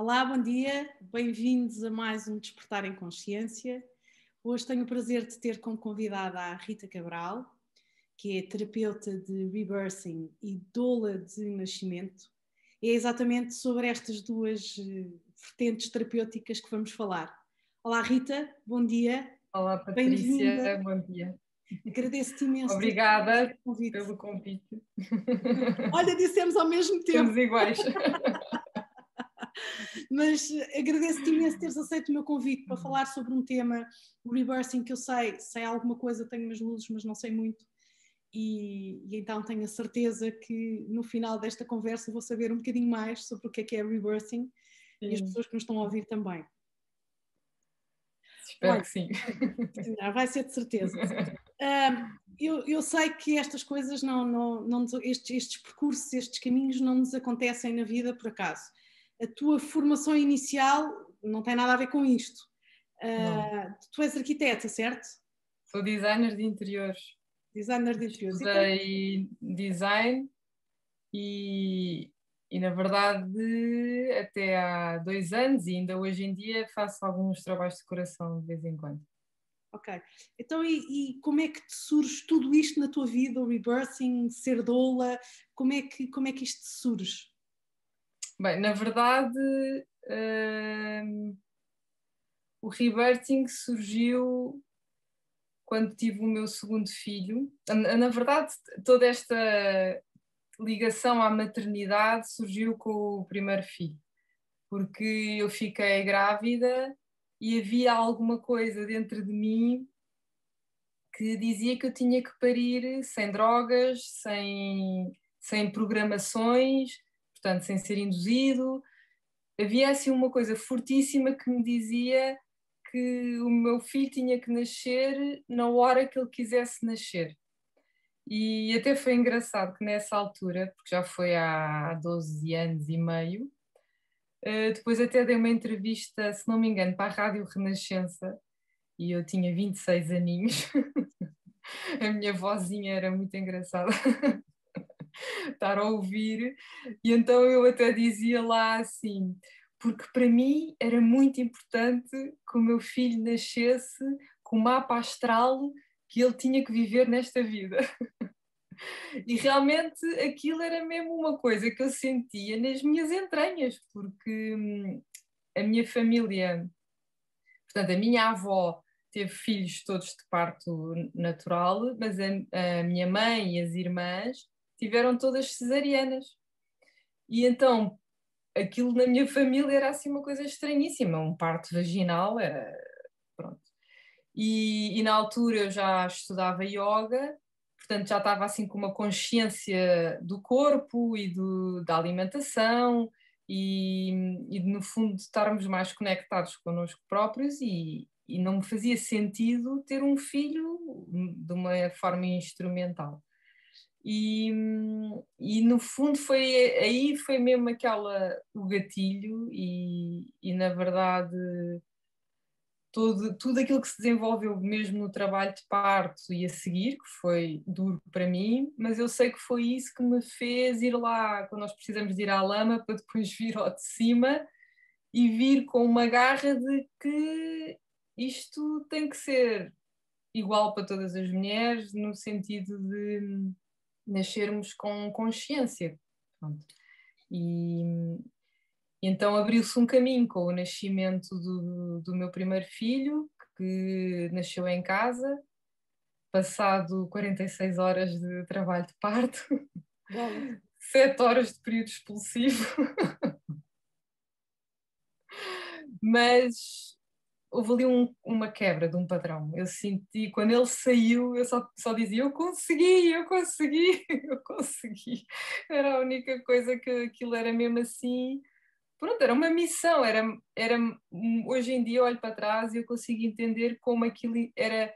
Olá, bom dia, bem-vindos a mais um Despertar em Consciência. Hoje tenho o prazer de ter como convidada a Rita Cabral, que é terapeuta de rebirthing e doula de nascimento. É exatamente sobre estas duas vertentes terapêuticas que vamos falar. Olá, Rita, bom dia. Olá, Patrícia, Bem-vinda. bom dia. Agradeço-te imenso ter Obrigada aceito o convite. pelo convite. Olha, dissemos ao mesmo tempo. Somos iguais. Mas agradeço-te imenso teres aceito o meu convite para falar sobre um tema, o rebirthing, que eu sei alguma coisa, tenho umas luzes, mas não sei muito. E então tenho a certeza que no final desta conversa vou saber um bocadinho mais sobre o que é rebirthing e as pessoas que nos estão a ouvir também. Espero que sim. Vai ser de certeza. Eu sei que estas coisas, estes percursos, estes caminhos não nos acontecem na vida por acaso. A tua formação inicial não tem nada a ver com isto. Tu és arquiteta, certo? Sou designer de interiores. Designer de interiores. Estudei design e na verdade até há 2 anos e ainda hoje em dia faço alguns trabalhos de decoração de vez em quando. Ok. Então, e como é que te surge tudo isto na tua vida, o rebirthing, ser doula? Como é que isto te surge? Bem, na verdade, o rebirthing surgiu quando tive o meu segundo filho. Na verdade, toda esta ligação à maternidade surgiu com o primeiro filho, porque eu fiquei grávida e havia alguma coisa dentro de mim que dizia que eu tinha que parir sem drogas, sem programações, portanto, sem ser induzido. Havia assim uma coisa fortíssima que me dizia que o meu filho tinha que nascer na hora que ele quisesse nascer. E até foi engraçado que nessa altura, porque já foi há 12 anos e meio, depois até dei uma entrevista, se não me engano, para a Rádio Renascença, e eu tinha 26 aninhos. A minha vozinha era muito engraçada estar a ouvir, e então eu até dizia lá assim, porque para mim era muito importante que o meu filho nascesse com o mapa astral que ele tinha que viver nesta vida. E realmente aquilo era mesmo uma coisa que eu sentia nas minhas entranhas, porque a minha família, portanto, a minha avó teve filhos todos de parto natural, mas a minha mãe e as irmãs tiveram todas cesarianas. E então aquilo na minha família era assim uma coisa estranhíssima, um parto vaginal era, pronto. E na altura eu já estudava yoga, portanto já estava assim com uma consciência do corpo e da alimentação e no fundo de estarmos mais conectados connosco próprios e não me fazia sentido ter um filho de uma forma instrumental. E no fundo foi mesmo o gatilho e na verdade tudo aquilo que se desenvolveu mesmo no trabalho de parto e a seguir, que foi duro para mim, mas eu sei que foi isso que me fez ir lá, quando nós precisamos de ir à lama, para depois vir ao de cima e vir com uma garra de que isto tem que ser igual para todas as mulheres, no sentido de nascermos com consciência. Pronto. E então abriu-se um caminho com o nascimento do meu primeiro filho, que nasceu em casa, passado 46 horas de trabalho de parto, Bom. 7 horas de período expulsivo, mas houve ali uma quebra de um padrão. Eu senti, quando ele saiu, eu só dizia: eu consegui, eu consegui, eu consegui. Era a única coisa que aquilo era mesmo assim. Pronto, era uma missão, hoje em dia eu olho para trás e eu consigo entender como aquilo era,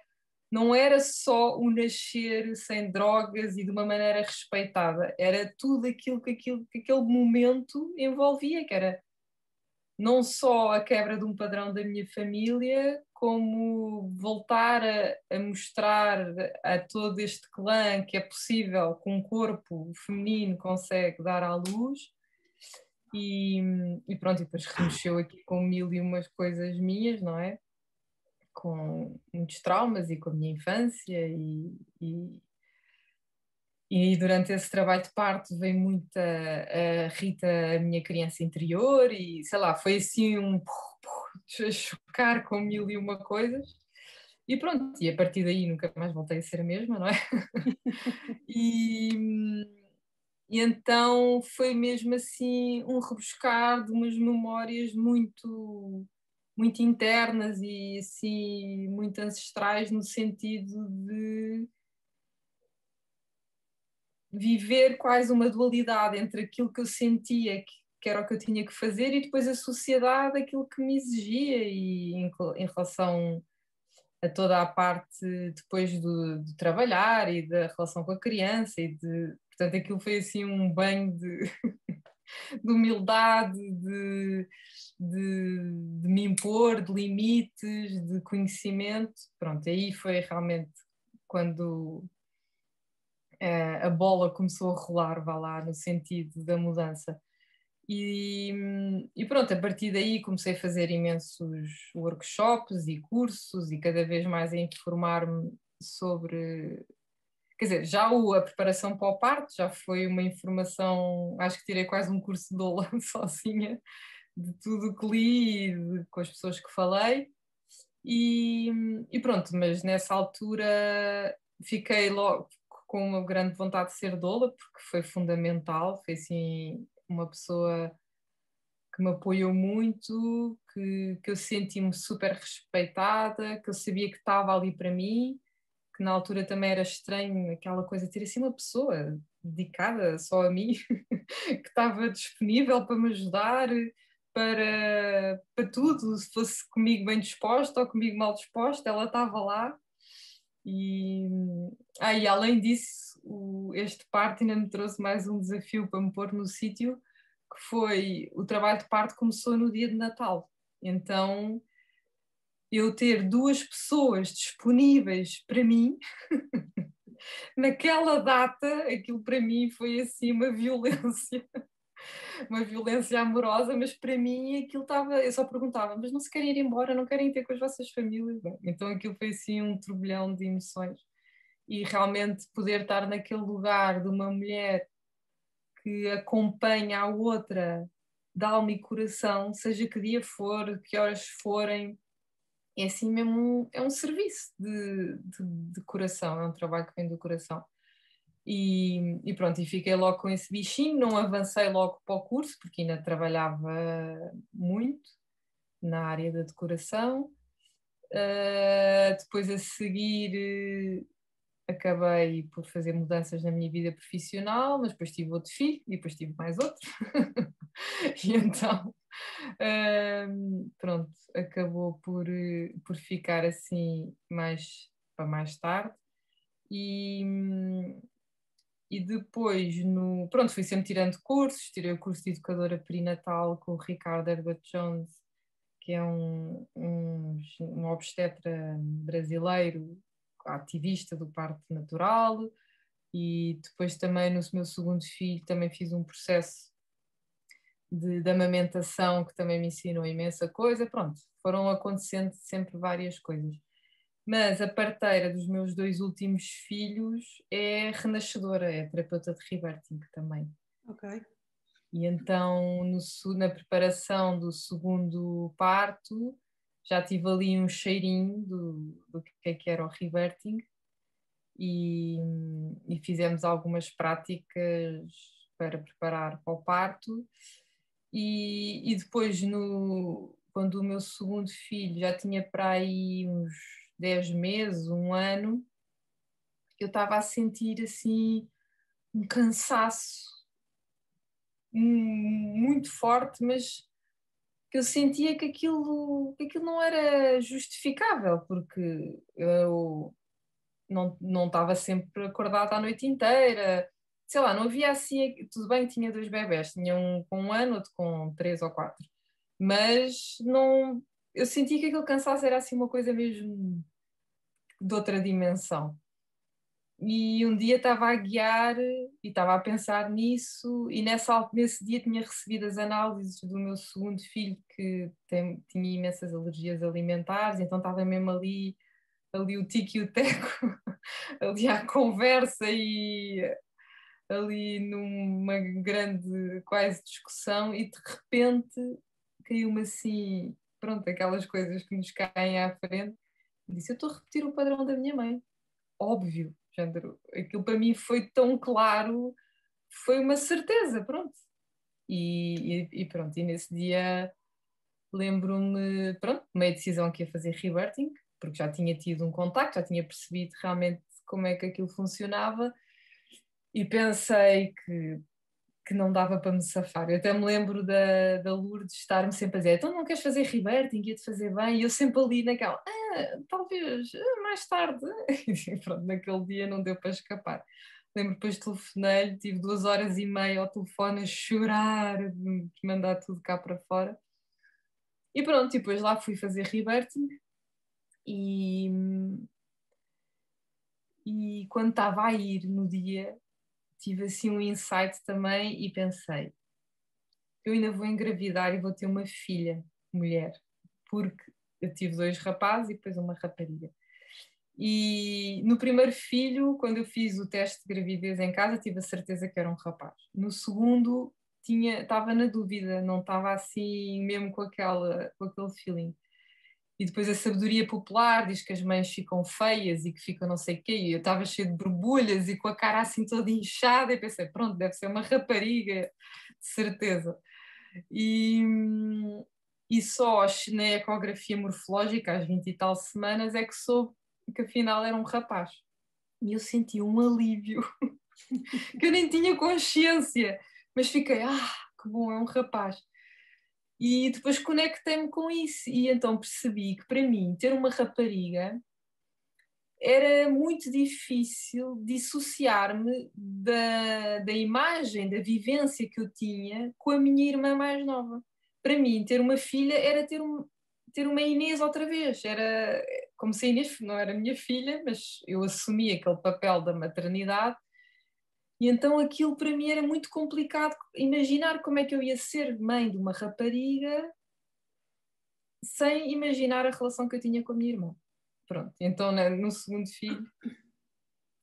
não era só o nascer sem drogas e de uma maneira respeitada, era tudo aquilo que aquele momento envolvia, que era não só a quebra de um padrão da minha família, como voltar a mostrar a todo este clã que é possível, que um corpo feminino consegue dar à luz. E pronto, e depois remexeu aqui com mil e umas coisas minhas, não é? Com muitos traumas e com a minha infância e durante esse trabalho de parto veio muito a Rita, a minha criança interior, e sei lá, foi assim a chocar com mil e uma coisas. E pronto, e a partir daí nunca mais voltei a ser a mesma, não é? E, e então foi mesmo assim um rebuscar de umas memórias muito internas e assim muito ancestrais, no sentido de viver quase uma dualidade entre aquilo que eu sentia que era o que eu tinha que fazer e depois a sociedade, aquilo que me exigia, e em relação a toda a parte depois de trabalhar e da relação com a criança portanto aquilo foi assim um banho de humildade, de me impor, de limites, de conhecimento. Pronto, aí foi realmente quando a bola começou a rolar, vá lá, no sentido da mudança. E pronto, a partir daí comecei a fazer imensos workshops e cursos e cada vez mais a informar-me sobre. Quer dizer, a preparação para o parto já foi uma informação, acho que tirei quase um curso de doula sozinha, de tudo o que li e com as pessoas que falei. E pronto, mas nessa altura fiquei logo com uma grande vontade de ser doula, porque foi fundamental, foi assim uma pessoa que me apoiou muito, que eu senti-me super respeitada, que eu sabia que estava ali para mim, que na altura também era estranho aquela coisa de ter assim uma pessoa dedicada só a mim, que estava disponível para me ajudar, para tudo, se fosse comigo bem disposta ou comigo mal disposta, ela estava lá. E, e além disso, este parto ainda me trouxe mais um desafio para me pôr no sítio, que foi o trabalho de parto começou no dia de Natal. Então, eu ter duas pessoas disponíveis para mim, naquela data, aquilo para mim foi assim uma violência amorosa, mas para mim aquilo estava, eu só perguntava, mas não se querem ir embora, não querem ter com as vossas famílias? Bom, então aquilo foi assim um turbilhão de emoções. E realmente poder estar naquele lugar de uma mulher que acompanha a outra de alma e coração, seja que dia for, que horas forem, é assim mesmo, é um serviço de coração, é um trabalho que vem do coração. E pronto, e fiquei logo com esse bichinho, não avancei logo para o curso, porque ainda trabalhava muito na área da decoração. Depois a seguir acabei por fazer mudanças na minha vida profissional, mas depois tive outro filho e depois tive mais outro. E então, pronto, acabou por ficar assim mais para mais tarde. E, e depois, pronto, fui sempre tirando cursos, tirei o curso de educadora perinatal com o Ricardo Herbert Jones, que é um obstetra brasileiro, ativista do parto natural, e depois também no meu segundo filho também fiz um processo de amamentação que também me ensinou imensa coisa. Pronto, foram acontecendo sempre várias coisas. Mas a parteira dos meus dois últimos filhos é renascedora, é terapeuta de rebirthing também. Ok. E então, na preparação do segundo parto, já tive ali um cheirinho do que era o rebirthing e fizemos algumas práticas para preparar para o parto. E depois, quando o meu segundo filho já tinha para aí uns 10 meses, um ano, eu estava a sentir assim um cansaço muito forte, mas que eu sentia que aquilo não era justificável, porque eu não estava sempre acordada a noite inteira, sei lá, não havia assim, tudo bem que tinha dois bebés, tinha um com um ano, outro com 3 ou 4, mas não, eu sentia que aquele cansaço era assim uma coisa mesmo de outra dimensão. E um dia estava a guiar e estava a pensar nisso, e nesse dia tinha recebido as análises do meu segundo filho, que tinha imensas alergias alimentares, então estava mesmo ali o tico e o teco, ali à conversa e ali numa grande quase discussão, e de repente caiu-me assim, pronto, aquelas coisas que nos caem à frente, e disse: eu estou a repetir o padrão da minha mãe. Óbvio, género, aquilo para mim foi tão claro, foi uma certeza, pronto. E pronto, e nesse dia lembro-me, pronto, tomei a decisão que ia fazer reverting, porque já tinha tido um contacto, já tinha percebido realmente como é que aquilo funcionava, e pensei que não dava para me safar. Eu até me lembro da Lourdes estar-me sempre a dizer: então não queres fazer reverting, ia-te fazer bem? E eu sempre ali naquela: talvez mais tarde. E pronto, naquele dia não deu para escapar. Lembro depois telefonei-lhe, tive 2 horas e meia ao telefone a chorar, de mandar tudo cá para fora. E pronto, e depois lá fui fazer reverting, e, e quando estava a ir no dia, tive assim um insight também e pensei: eu ainda vou engravidar e vou ter uma filha, mulher, porque eu tive 2 rapazes e depois uma rapariga. E no primeiro filho, quando eu fiz o teste de gravidez em casa, tive a certeza que era um rapaz. No segundo, estava na dúvida, não estava assim mesmo com aquele feeling. E depois a sabedoria popular diz que as mães ficam feias e que ficam não sei o quê, e eu estava cheia de borbulhas e com a cara assim toda inchada, e pensei: pronto, deve ser uma rapariga, de certeza. E, e só na ecografia morfológica, às 20 e tal semanas, é que soube que afinal era um rapaz. E eu senti um alívio, que eu nem tinha consciência, mas fiquei: que bom, é um rapaz. E depois conectei-me com isso, e então percebi que para mim ter uma rapariga era muito difícil dissociar-me da imagem, da vivência que eu tinha com a minha irmã mais nova. Para mim, ter uma filha era ter uma Inês outra vez. Era como se a Inês não era minha filha, mas eu assumi aquele papel da maternidade, e então aquilo para mim era muito complicado imaginar como é que eu ia ser mãe de uma rapariga sem imaginar a relação que eu tinha com a minha irmã. Pronto, então no segundo filho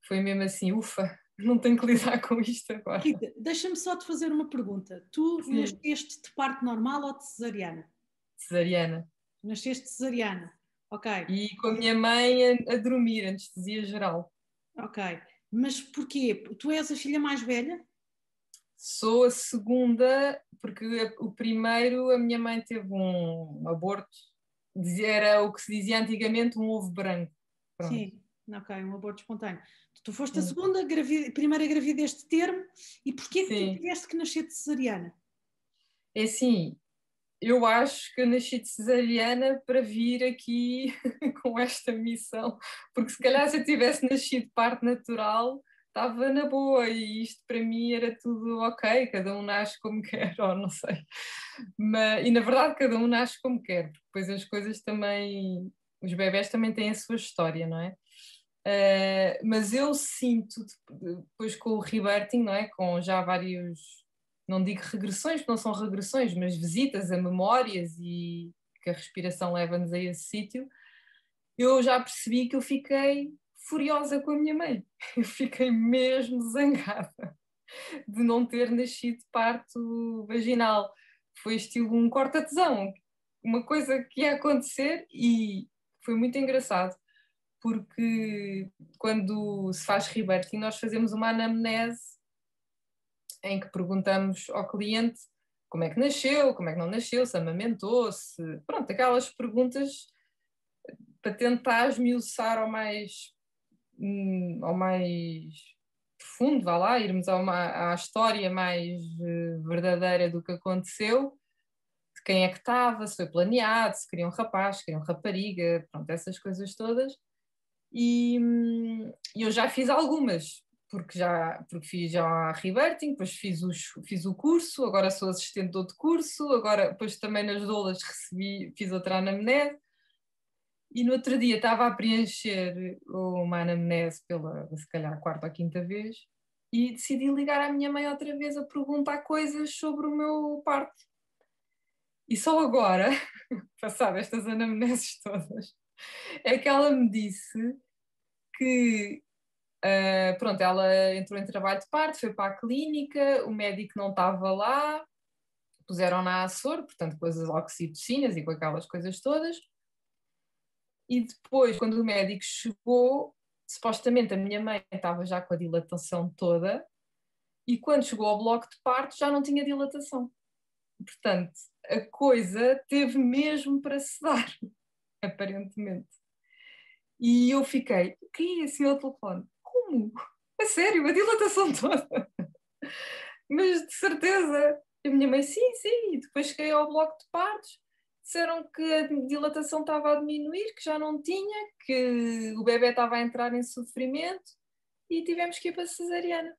foi mesmo assim: ufa, não tenho que lidar com isto agora. Rita, deixa-me só te fazer uma pergunta. Tu Sim. nasceste de parto normal ou de cesariana? Cesariana. Nasceste de cesariana, ok. E com a minha mãe a dormir, anestesia geral. Ok, mas porquê? Tu és a filha mais velha? Sou a segunda, porque o primeiro, a minha mãe teve um aborto, era o que se dizia antigamente um ovo branco. Pronto. Sim, ok, um aborto espontâneo. Tu foste a segunda, primeira gravidez de termo, e porquê que tu tiveste que nascer de cesariana? É assim, eu acho que eu nasci de cesariana para vir aqui com esta missão, porque se calhar se eu tivesse nascido de parto natural, estava na boa, e isto para mim era tudo ok, cada um nasce como quer, ou não sei. E na verdade cada um nasce como quer, porque depois as coisas também, os bebés também têm a sua história, não é? Mas eu sinto, depois com o reverting, não é? Com já vários, não digo regressões, porque não são regressões, mas visitas a memórias, e que a respiração leva-nos a esse sítio, eu já percebi que eu fiquei furiosa com a minha mãe. Eu fiquei mesmo zangada de não ter nascido de parto vaginal. Foi estilo um corta-tesão, uma coisa que ia acontecer, e foi muito engraçado, porque quando se faz reverting nós fazemos uma anamnese em que perguntamos ao cliente como é que nasceu, como é que não nasceu, se amamentou, pronto, aquelas perguntas para tentar esmiuçar ao mais profundo, vá lá, irmos à história mais verdadeira do que aconteceu, de quem é que estava, se foi planeado, se queria um rapaz, se queria uma rapariga, pronto, essas coisas todas. E eu já fiz algumas, porque fiz já reverting, depois fiz o curso, agora sou assistente de outro curso, agora depois também nas doulas fiz outra anamnese, E no outro dia estava a preencher uma anamnese pela, se calhar, quarta ou quinta vez e decidi ligar à minha mãe outra vez a perguntar coisas sobre o meu parto. E só agora, passado estas anamneses todas, é que ela me disse que, pronto, ela entrou em trabalho de parto, foi para a clínica, o médico não estava lá, puseram-na a soro, portanto com as oxitocinas e com aquelas coisas todas. E depois, quando o médico chegou, supostamente a minha mãe estava já com a dilatação toda e quando chegou ao bloco de parto já não tinha dilatação. Portanto, a coisa teve mesmo para se dar, aparentemente. E eu fiquei, o que é assim ao telefone? Como? A sério, a dilatação toda? Mas de certeza. A minha mãe, sim. E depois cheguei ao bloco de partos, disseram que a dilatação estava a diminuir, que já não tinha, que o bebê estava a entrar em sofrimento e tivemos que ir para a cesariana.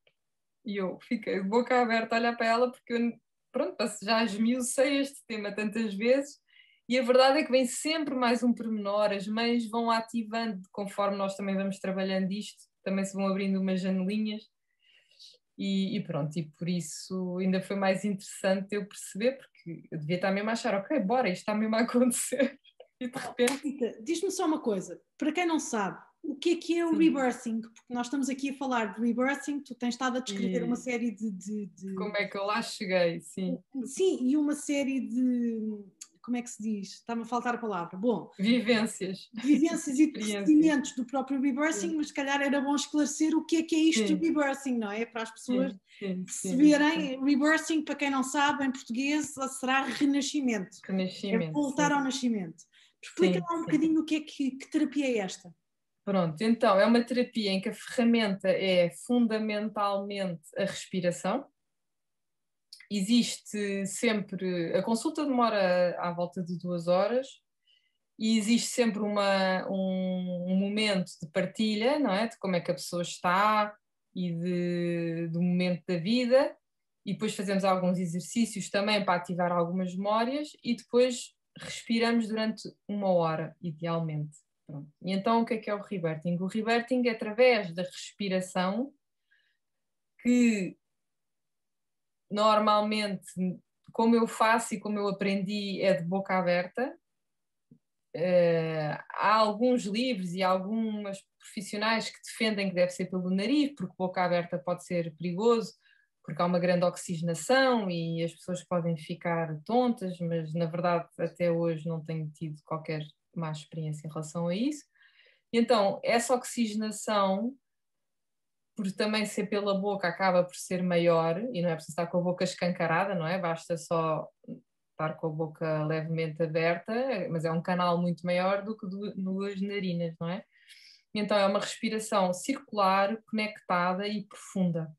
E eu fiquei de boca aberta a olhar para ela porque eu, pronto, já esmiucei este tema tantas vezes e a verdade é que vem sempre mais um pormenor, as mães vão ativando conforme nós também vamos trabalhando isto, também se vão abrindo umas janelinhas e pronto, e por isso ainda foi mais interessante eu perceber, porque eu devia estar mesmo a achar, ok, bora, isto está mesmo a acontecer e de repente... Rita, diz-me só uma coisa, para quem não sabe, o que é o Sim. rebirthing? Porque nós estamos aqui a falar de rebirthing, tu tens estado a descrever uma série de... Como é que eu lá cheguei, sim. Sim, e uma série de... Como é que se diz? Está-me a faltar a palavra. Bom, Vivências. vivências e procedimentos do próprio rebirthing, Sim. mas se calhar era bom esclarecer o que é isto Sim. do rebirthing, não é? Para as pessoas Sim. perceberem. Rebirthing, para quem não sabe, em português será renascimento. Renascimento. É voltar ao nascimento. Explica lá um bocadinho o que é que terapia é esta. Pronto, então é uma terapia em que a ferramenta é fundamentalmente a respiração. Existe sempre, a consulta demora à volta de 2 horas e existe sempre um momento de partilha, não é? De como é que a pessoa está e do momento da vida, e depois fazemos alguns exercícios também para ativar algumas memórias e depois respiramos durante 1 hora, idealmente. Pronto. E então o que é o rebirthing? O rebirthing é através da respiração que normalmente, como eu faço e como eu aprendi, é de boca aberta. Há alguns livros e algumas profissionais que defendem que deve ser pelo nariz, porque boca aberta pode ser perigoso, porque há uma grande oxigenação e as pessoas podem ficar tontas, mas na verdade até hoje não tenho tido qualquer má experiência em relação a isso. E então, essa oxigenação, por também ser pela boca, acaba por ser maior, e não é preciso estar com a boca escancarada, não é? Basta só estar com a boca levemente aberta, mas é um canal muito maior do que duas narinas, não é? Então é uma respiração circular, conectada e profunda,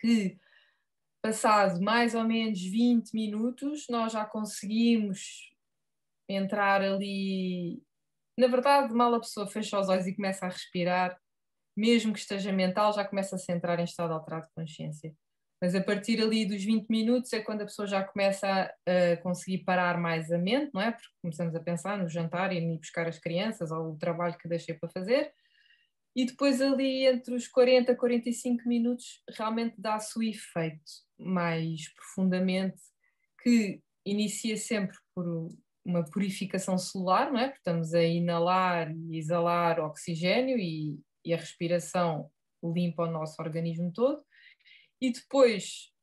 que passado mais ou menos 20 minutos nós já conseguimos entrar ali. Na verdade, mal a pessoa fecha os olhos e começa a respirar, mesmo que esteja mental, já começa a se entrar em estado alterado de consciência. Mas a partir ali dos 20 minutos é quando a pessoa já começa a conseguir parar mais a mente, não é? Porque começamos a pensar no jantar e ir buscar as crianças ou o trabalho que deixei para fazer. E depois ali entre os 40 e 45 minutos realmente dá-se o efeito mais profundamente, que inicia sempre por uma purificação celular, não é? Porque estamos a inalar e exalar oxigênio e a respiração limpa o nosso organismo todo. E depois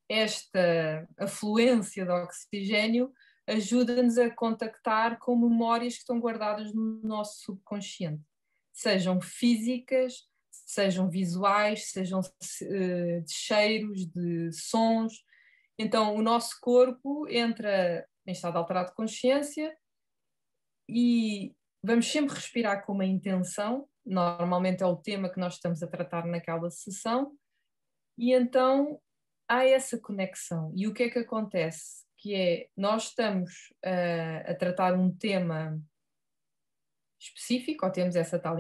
esta afluência de oxigênio ajuda-nos a contactar com memórias que estão guardadas no nosso subconsciente, sejam físicas, sejam visuais, sejam de cheiros, de sons. Então o nosso corpo entra em estado alterado de consciência e vamos sempre respirar com uma intenção, normalmente é o tema que nós estamos a tratar naquela sessão, e então há essa conexão. E o que é que acontece? Que é, nós estamos a tratar um tema específico, ou temos essa tal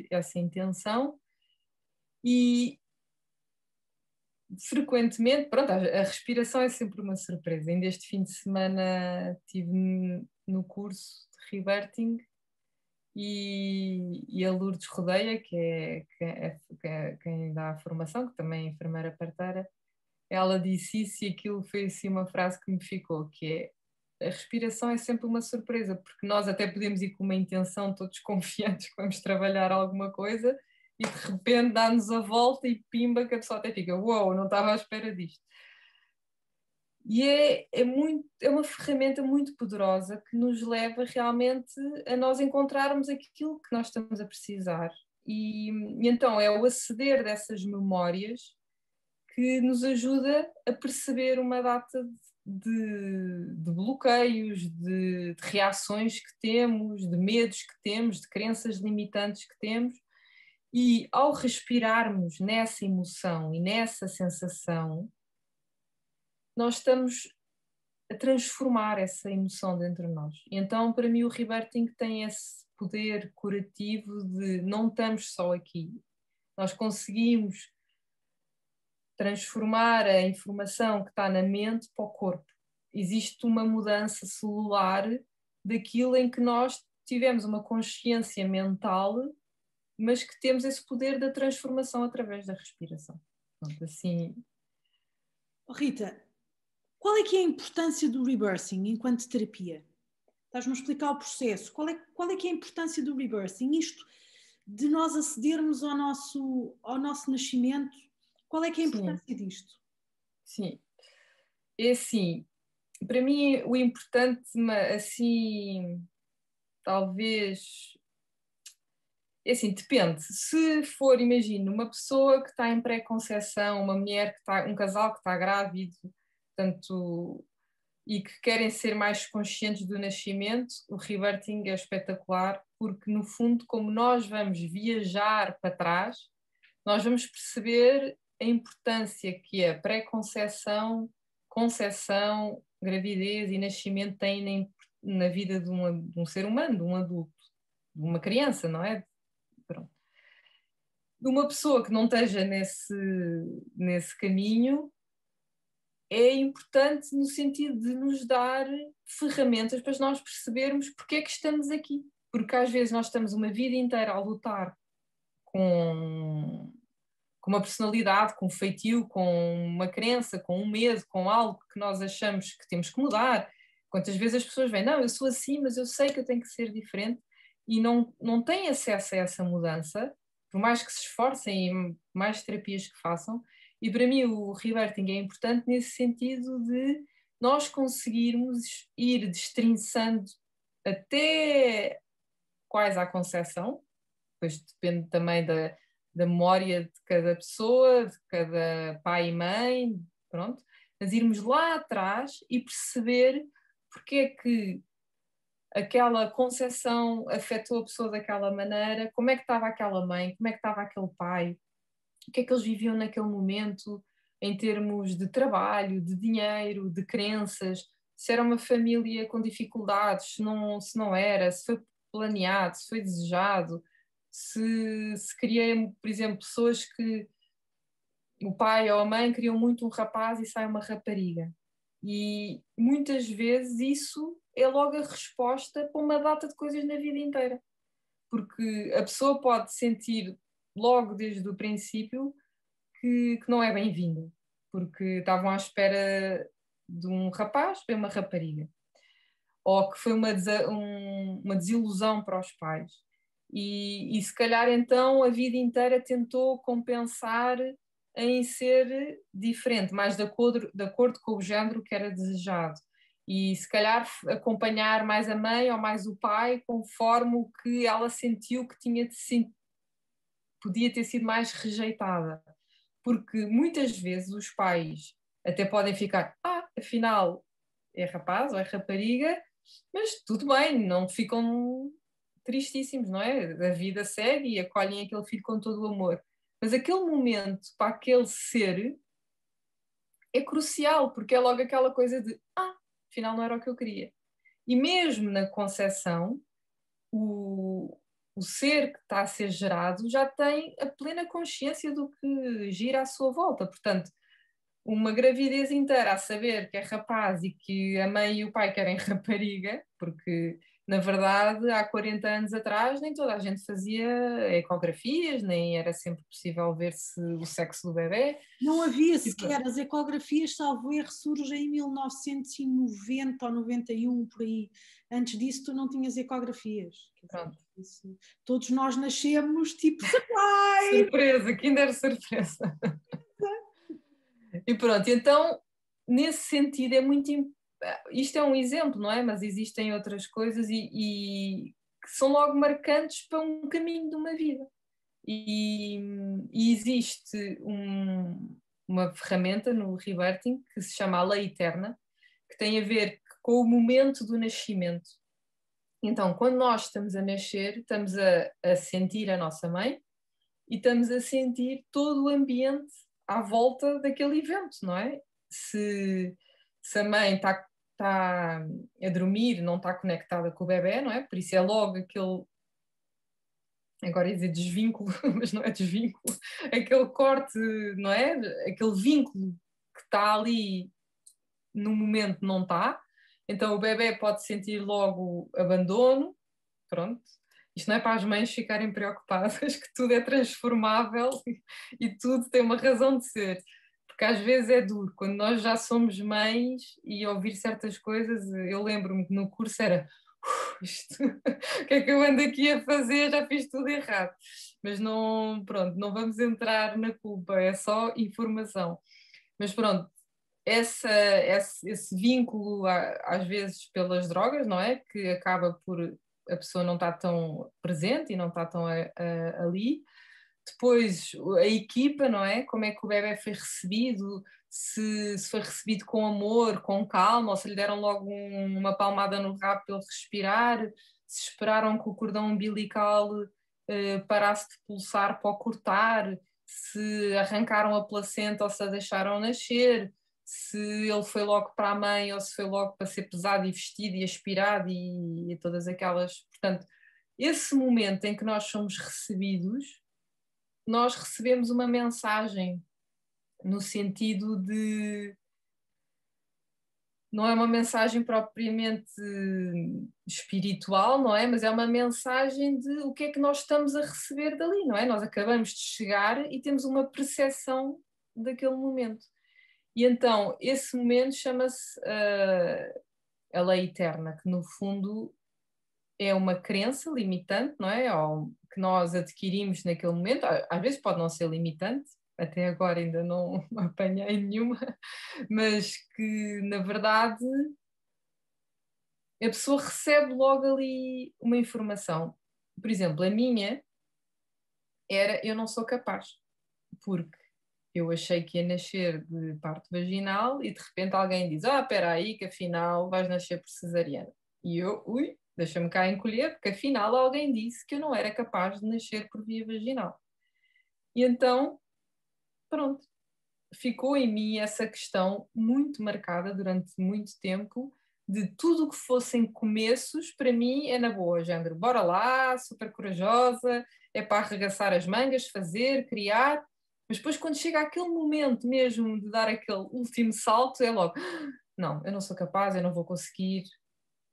essa intenção, e frequentemente, pronto, a respiração é sempre uma surpresa. Ainda este fim de semana estive no curso de Rebirthing e a Lourdes Rodeia, que é quem dá a formação, que também é enfermeira parteira, ela disse isso e aquilo foi assim uma frase que me ficou, que é: a respiração é sempre uma surpresa, porque nós até podemos ir com uma intenção, todos confiantes que vamos trabalhar alguma coisa, e de repente dá-nos a volta e pimba, que a pessoa até fica: uou, wow, não estava à espera disto. E é uma ferramenta muito poderosa que nos leva realmente a nós encontrarmos aquilo que nós estamos a precisar. E então é o aceder dessas memórias que nos ajuda a perceber uma data de bloqueios, de reações que temos, de medos que temos, de crenças limitantes que temos. E ao respirarmos nessa emoção e nessa sensação, nós estamos a transformar essa emoção dentro de nós. E então, para mim, o rebirthing tem esse poder curativo de não estamos só aqui. Nós conseguimos transformar a informação que está na mente para o corpo. Existe uma mudança celular daquilo em que nós tivemos uma consciência mental, mas que temos esse poder da transformação através da respiração. Pronto, assim... Rita, qual é que é a importância do rebirthing enquanto terapia? Estás-me a explicar o processo. Qual é que é a importância do rebirthing? Isto de nós acedermos ao nosso nascimento, qual é que é a importância disto? Sim, é assim, para mim o importante, assim, talvez, é assim, depende. Se for, imagino, uma pessoa que está em pré-conceição, uma mulher que está, um casal que está grávido, portanto, e que querem ser mais conscientes do nascimento, o rebirthing é espetacular, porque no fundo, como nós vamos viajar para trás, nós vamos perceber a importância que a pré-conceição, conceção, gravidez e nascimento têm na vida de um ser humano, de um adulto, de uma criança, não é? Pronto. De uma pessoa que não esteja nesse caminho, é importante no sentido de nos dar ferramentas para nós percebermos porque é que estamos aqui. Porque às vezes nós estamos uma vida inteira a lutar com uma personalidade, com um feitio, com uma crença, com um medo, com algo que nós achamos que temos que mudar. Quantas vezes as pessoas veem: não, eu sou assim, mas eu sei que eu tenho que ser diferente, e não têm acesso a essa mudança, por mais que se esforcem e mais terapias que façam. E para mim o rebirthing é importante nesse sentido de nós conseguirmos ir destrinçando até quase à concepção, depois depende também da memória de cada pessoa, de cada pai e mãe, pronto, mas irmos lá atrás e perceber porque é que aquela concepção afetou a pessoa daquela maneira, como é que estava aquela mãe, como é que estava aquele pai, o que é que eles viviam naquele momento em termos de trabalho, de dinheiro, de crenças, se era uma família com dificuldades, se não era, se foi planeado, se foi desejado, se queria, por exemplo, pessoas que o pai ou a mãe queriam muito um rapaz e sai uma rapariga. E muitas vezes isso é logo a resposta para uma data de coisas na vida inteira. Porque a pessoa pode sentir logo desde o princípio que não é bem-vinda, porque estavam à espera de um rapaz para uma rapariga. Ou que foi uma desilusão para os pais. E se calhar então a vida inteira tentou compensar em ser diferente, mais de acordo com o género que era desejado. E se calhar acompanhar mais a mãe ou mais o pai conforme o que ela sentiu que podia ter sido mais rejeitada. Porque muitas vezes os pais até podem ficar: afinal é rapaz ou é rapariga, mas tudo bem, não ficam tristíssimos, não é? A vida segue e acolhem aquele filho com todo o amor. Mas aquele momento para aquele ser é crucial, porque é logo aquela coisa de afinal não era o que eu queria. E mesmo na concepção, o ser que está a ser gerado já tem a plena consciência do que gira à sua volta. Portanto, uma gravidez inteira a saber que é rapaz e que a mãe e o pai querem rapariga, porque Na verdade, há 40 anos atrás, nem toda a gente fazia ecografias, nem era sempre possível ver-se o sexo do bebê. Não havia sequer, as ecografias, salvo erro, surgem em 1990 ou 91, por aí. Antes disso, tu não tinhas ecografias. Pronto. Isso, todos nós nascemos tipo surprise! Surpresa, Kinder surpresa. E pronto, então, nesse sentido, é muito. Isto é um exemplo, não é? Mas existem outras coisas e que são logo marcantes para um caminho de uma vida. E existe uma ferramenta no Rebirthing que se chama a Lei Eterna, que tem a ver com o momento do nascimento. Então, quando nós estamos a nascer, estamos a sentir a nossa mãe e estamos a sentir todo o ambiente à volta daquele evento, não é? Se a mãe está a dormir, não está conectada com o bebê, não é? Por isso é logo aquele, agora ia dizer desvínculo, mas não é desvínculo, aquele corte, não é? Aquele vínculo que está ali no momento não está. Então o bebê pode sentir logo abandono, pronto. Isto não é para as mães ficarem preocupadas que tudo é transformável e tudo tem uma razão de ser. Porque às vezes é duro, quando nós já somos mães e ouvir certas coisas, eu lembro-me que no curso era isto, o que é que eu ando aqui a fazer? Já fiz tudo errado. Mas não, pronto, não vamos entrar na culpa, é só informação. Mas pronto, esse vínculo, às vezes pelas drogas, não é? Que acaba por a pessoa não estar tão presente e não estar tão ali. Depois a equipa, não é? Como é que o bebê foi recebido, se foi recebido com amor, com calma, ou se lhe deram logo uma palmada no rabo para ele respirar, se esperaram que o cordão umbilical parasse de pulsar para o cortar, se arrancaram a placenta ou se a deixaram nascer, se ele foi logo para a mãe ou se foi logo para ser pesado e vestido e aspirado e todas aquelas. Portanto, esse momento em que nós somos recebidos, nós recebemos uma mensagem no sentido de. Não é uma mensagem propriamente espiritual, não é? Mas é uma mensagem de o que é que nós estamos a receber dali, não é? Nós acabamos de chegar e temos uma percepção daquele momento. E então, esse momento chama-se a lei eterna, que no fundo é uma crença limitante, não é? Ou que nós adquirimos naquele momento. Às vezes pode não ser limitante, até agora ainda não apanhei nenhuma, mas que na verdade a pessoa recebe logo ali uma informação. Por exemplo, a minha era eu não sou capaz, porque eu achei que ia nascer de parto vaginal e de repente alguém diz, espera aí que afinal vais nascer por cesariana. E eu, deixa-me cá encolher, porque afinal alguém disse que eu não era capaz de nascer por via vaginal. E então, pronto, ficou em mim essa questão muito marcada durante muito tempo de tudo o que fossem começos, para mim é na boa, género, bora lá, super corajosa, é para arregaçar as mangas, fazer, criar, mas depois quando chega aquele momento mesmo de dar aquele último salto, é logo, não, eu não sou capaz, eu não vou conseguir.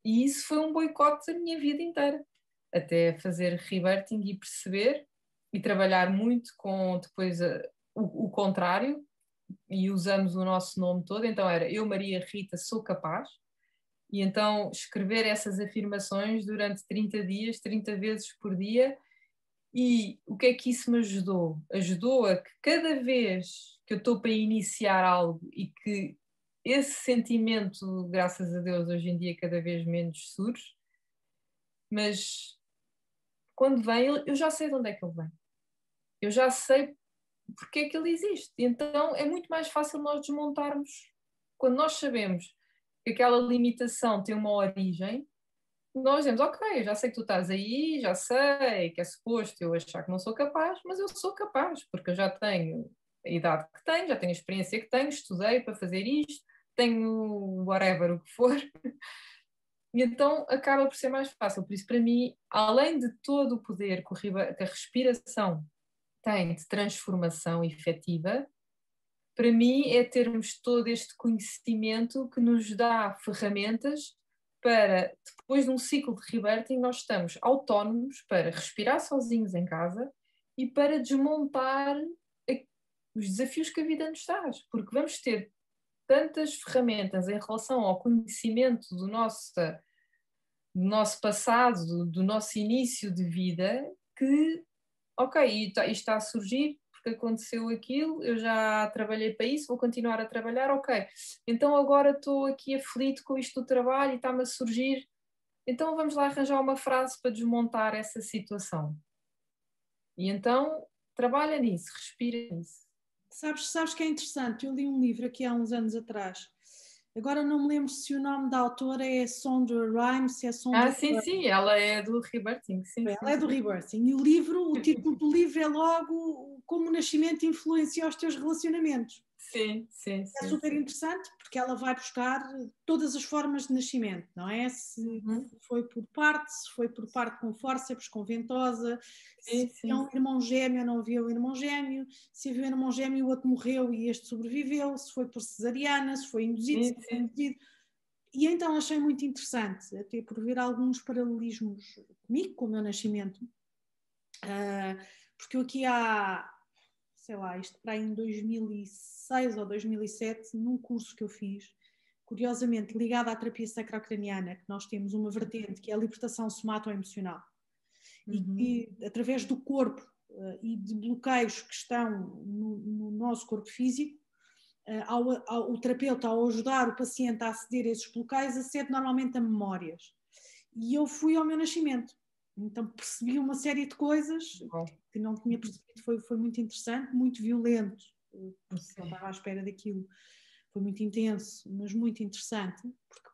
E isso foi um boicote da minha vida inteira, até fazer rebirthing e perceber e trabalhar muito com depois o contrário, e usamos o nosso nome todo, então era eu, Maria Rita, sou capaz, e então escrever essas afirmações durante 30 dias, 30 vezes por dia. E o que é que isso me ajudou? Ajudou a que cada vez que eu estou para iniciar algo e que esse sentimento, graças a Deus, hoje em dia cada vez menos surge, mas quando vem, eu já sei de onde é que ele vem. Eu já sei porque é que ele existe. Então é muito mais fácil nós desmontarmos. Quando nós sabemos que aquela limitação tem uma origem, nós dizemos, ok, já sei que tu estás aí, já sei que é suposto eu achar que não sou capaz, mas eu sou capaz, porque eu já tenho a idade que tenho, já tenho a experiência que tenho, estudei para fazer isto, tenho whatever o que for, e então acaba por ser mais fácil. Por isso, para mim, além de todo o poder que a respiração tem de transformação efetiva, para mim é termos todo este conhecimento que nos dá ferramentas para, depois de um ciclo de rebirthing, nós estamos autónomos para respirar sozinhos em casa e para desmontar os desafios que a vida nos traz, porque vamos ter tantas ferramentas em relação ao conhecimento do nosso passado, do nosso início de vida, que, ok, isto está a surgir porque aconteceu aquilo, eu já trabalhei para isso, vou continuar a trabalhar, ok. Então agora estou aqui aflito com isto do trabalho e está-me a surgir, então vamos lá arranjar uma frase para desmontar essa situação. E então trabalha nisso, respira nisso. Sabes que é interessante, eu li um livro aqui há uns anos atrás, agora não me lembro se o nome da autora é Sondra Rhimes, se é Sondra... Sim, ela é do Rebirthing, sim. Ela é do Rebirthing, e o título do livro é logo Como o Nascimento Influencia os Teus Relacionamentos. Sim. É super interessante porque ela vai buscar todas as formas de nascimento, não é? Se foi por parte, se foi por parte com fórceps, com ventosa, se havia um irmão gêmeo ou não havia um irmão gêmeo, se havia um irmão gêmeo e o outro morreu e este sobreviveu, se foi por cesariana, se foi induzido, se não foi induzido. E então achei muito interessante, até por ver alguns paralelismos comigo, com o meu nascimento, porque eu aqui há, sei lá, isto para aí em 2006 ou 2007, num curso que eu fiz, curiosamente ligado à terapia sacrocraniana, que nós temos uma vertente que é a libertação somato-emocional, e que através do corpo e de bloqueios que estão no nosso corpo físico, o terapeuta, ao ajudar o paciente a aceder a esses bloqueios, acede normalmente a memórias. E eu fui ao meu nascimento, então percebi uma série de coisas que não tinha percebido, foi muito interessante, muito violento, porque não estava à espera daquilo, foi muito intenso, mas muito interessante, porque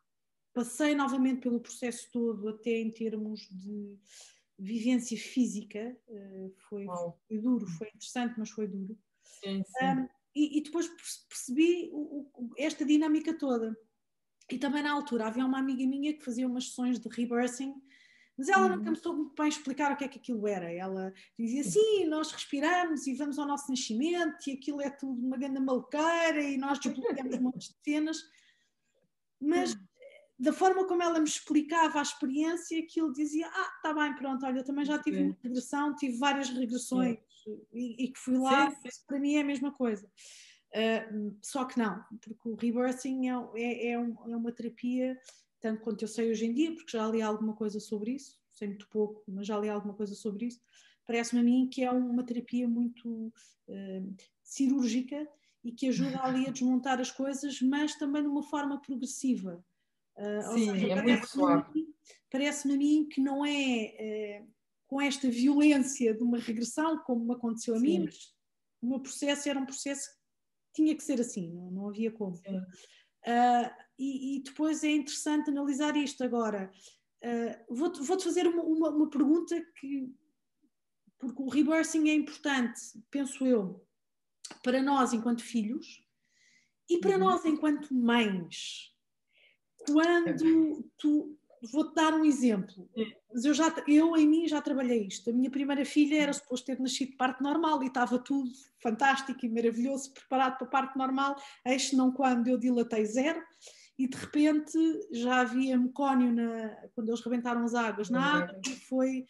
passei novamente pelo processo todo, até em termos de vivência física, foi duro, foi interessante, mas foi duro. Sim. E depois percebi esta dinâmica toda. E também na altura havia uma amiga minha que fazia umas sessões de rebirthing, mas ela nunca me soube muito bem explicar o que é que aquilo era. Ela dizia, sim, nós respiramos e vamos ao nosso nascimento e aquilo é tudo uma grande maluqueira e nós desbloqueamos montes de cenas. Mas da forma como ela me explicava a experiência, aquilo dizia, está bem, pronto, olha, eu também já tive uma regressão, tive várias regressões e que fui lá, para mim é a mesma coisa. Só que não, porque o rebirthing é uma terapia, tanto quanto eu sei hoje em dia, porque já li alguma coisa sobre isso, sei muito pouco, mas já li alguma coisa sobre isso, parece-me a mim que é uma terapia muito cirúrgica e que ajuda ali a desmontar as coisas, mas também de uma forma progressiva. Ou seja, é muito suave. Parece-me a mim que não é com esta violência de uma regressão, como me aconteceu a mim, mas o meu processo era um processo que tinha que ser assim, não havia como. E depois é interessante analisar isto. Agora, vou-te fazer uma pergunta porque o rebirthing é importante, penso eu, para nós enquanto filhos e para nós enquanto mães. Quando tu... Vou-te dar um exemplo. Mas eu em mim já trabalhei isto. A minha primeira filha era suposto ter nascido de parto normal e estava tudo fantástico e maravilhoso, preparado para parto normal, eis não quando eu dilatei 0 e de repente já havia mecónio quando eles rebentaram as águas na água e foi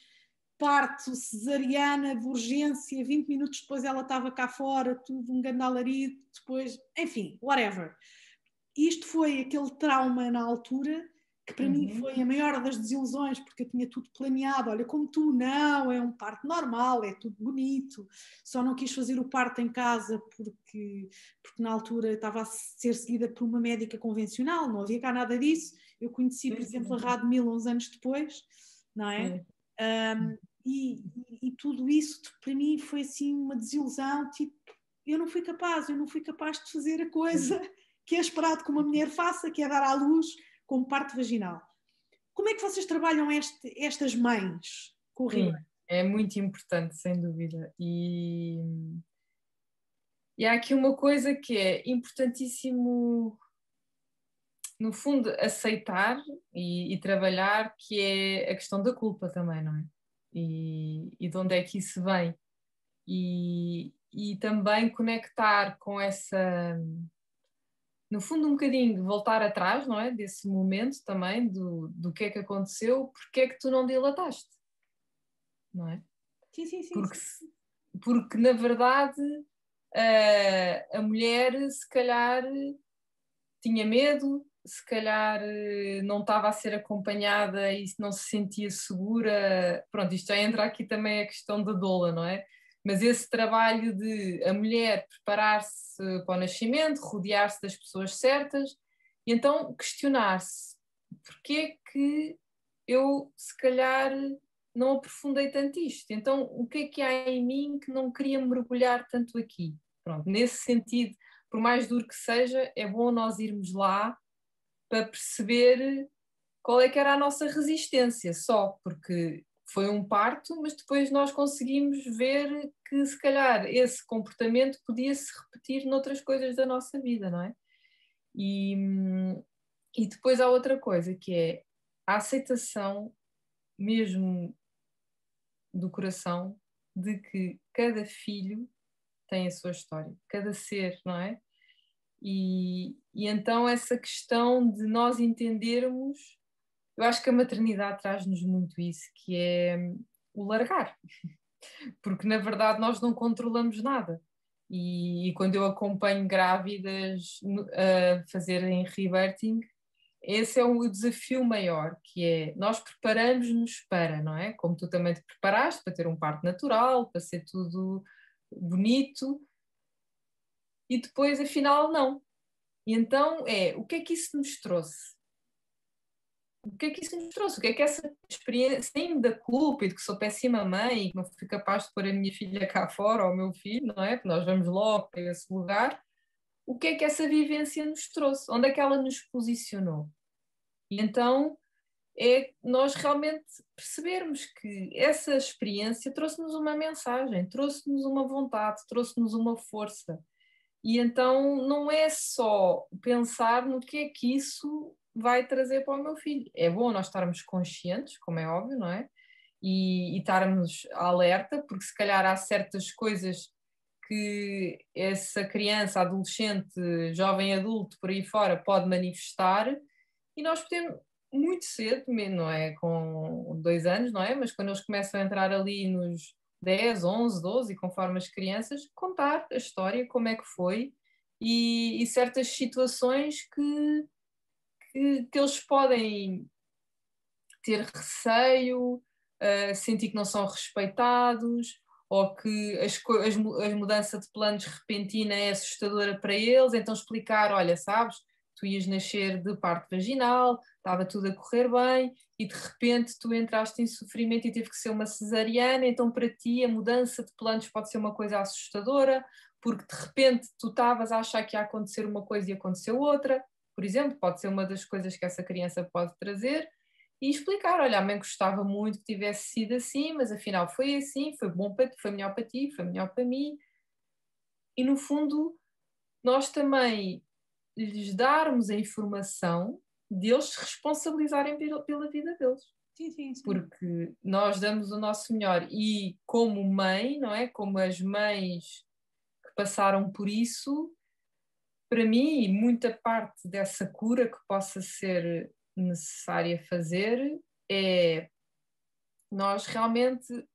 parto cesariana de urgência, 20 minutos depois ela estava cá fora, tudo um grande alarido, depois, enfim, whatever. Isto foi aquele trauma na altura que para mim foi a maior das desilusões, porque eu tinha tudo planeado. Olha, como tu, não, é um parto normal, é tudo bonito. Só não quis fazer o parto em casa porque na altura estava a ser seguida por uma médica convencional, não havia cá nada disso. Eu conheci, por exemplo, a Radmila uns anos depois, não é? E tudo isso para mim foi assim uma desilusão, tipo, eu não fui capaz de fazer a coisa que é esperado que uma mulher faça, que é dar à luz com parto vaginal. Como é que vocês trabalham estas mães com o Sim, é muito importante, sem dúvida. E há aqui uma coisa que é importantíssimo, no fundo, aceitar e trabalhar, que é a questão da culpa também, não é? E de onde é que isso vem? E também conectar com essa no fundo, um bocadinho voltar atrás, não é? Desse momento também, do que é que aconteceu, porque é que tu não dilataste, não é? Sim, sim, sim. Porque, porque na verdade, a mulher, se calhar, tinha medo, se calhar não estava a ser acompanhada e não se sentia segura. Pronto, isto já entra aqui também a questão da doula, não é? Mas esse trabalho de a mulher preparar-se para o nascimento, rodear-se das pessoas certas, e então questionar-se porque é que eu, se calhar, não aprofundei tanto isto. Então, o que há em mim que não queria mergulhar tanto aqui? Pronto, nesse sentido, por mais duro que seja, é bom nós irmos lá para perceber qual é que era a nossa resistência só, porque foi um parto, mas depois nós conseguimos ver que se calhar esse comportamento podia se repetir noutras coisas da nossa vida, não é? E, e depois há outra coisa que é a aceitação mesmo do coração de que cada filho tem a sua história, cada ser, não é? E então essa questão de nós entendermos, eu acho que a maternidade traz-nos muito isso, que é o largar, porque na verdade nós não controlamos nada. E quando eu acompanho grávidas a fazerem rebirthing, esse é o desafio maior, que é nós preparamos-nos para, não é? Como tu também te preparaste para ter um parto natural, para ser tudo bonito, e depois afinal não. E então o que é que isso nos trouxe? O que é que isso nos trouxe? O que é que essa experiência, sem da culpa e de que sou péssima mãe e que não fui capaz de pôr a minha filha cá fora ou o meu filho, não é? Porque nós vamos logo para esse lugar. O que é que essa vivência nos trouxe? Onde é que ela nos posicionou? E então é nós realmente percebermos que essa experiência trouxe-nos uma mensagem, trouxe-nos uma vontade, trouxe-nos uma força. E então não é só pensar no que é que isso vai trazer para o meu filho. É bom nós estarmos conscientes, como é óbvio, não é? E estarmos alerta, porque se calhar há certas coisas que essa criança, adolescente, jovem adulto, por aí fora, pode manifestar, e nós podemos, muito cedo, não é com 2 anos, não é? Mas quando eles começam a entrar ali nos 10, 11, 12, e conforme as crianças, contar a história, como é que foi, e certas situações que eles podem ter receio, sentir que não são respeitados, ou que a mudança de planos repentina é assustadora para eles, então explicar, olha, sabes, tu ias nascer de parto vaginal, estava tudo a correr bem, e de repente tu entraste em sofrimento e teve que ser uma cesariana, então para ti a mudança de planos pode ser uma coisa assustadora, porque de repente tu estavas a achar que ia acontecer uma coisa e aconteceu outra, por exemplo, pode ser uma das coisas que essa criança pode trazer, e explicar, olha, a mãe gostava muito que tivesse sido assim, mas afinal foi assim, foi bom para ti, foi melhor para ti, foi melhor para mim. E no fundo, nós também lhes darmos a informação de eles se responsabilizarem pela vida deles. Sim, sim, sim. Porque nós damos o nosso melhor e como mãe, não é? Como as mães que passaram por isso, para mim, muita parte dessa cura que possa ser necessária fazer é nós realmente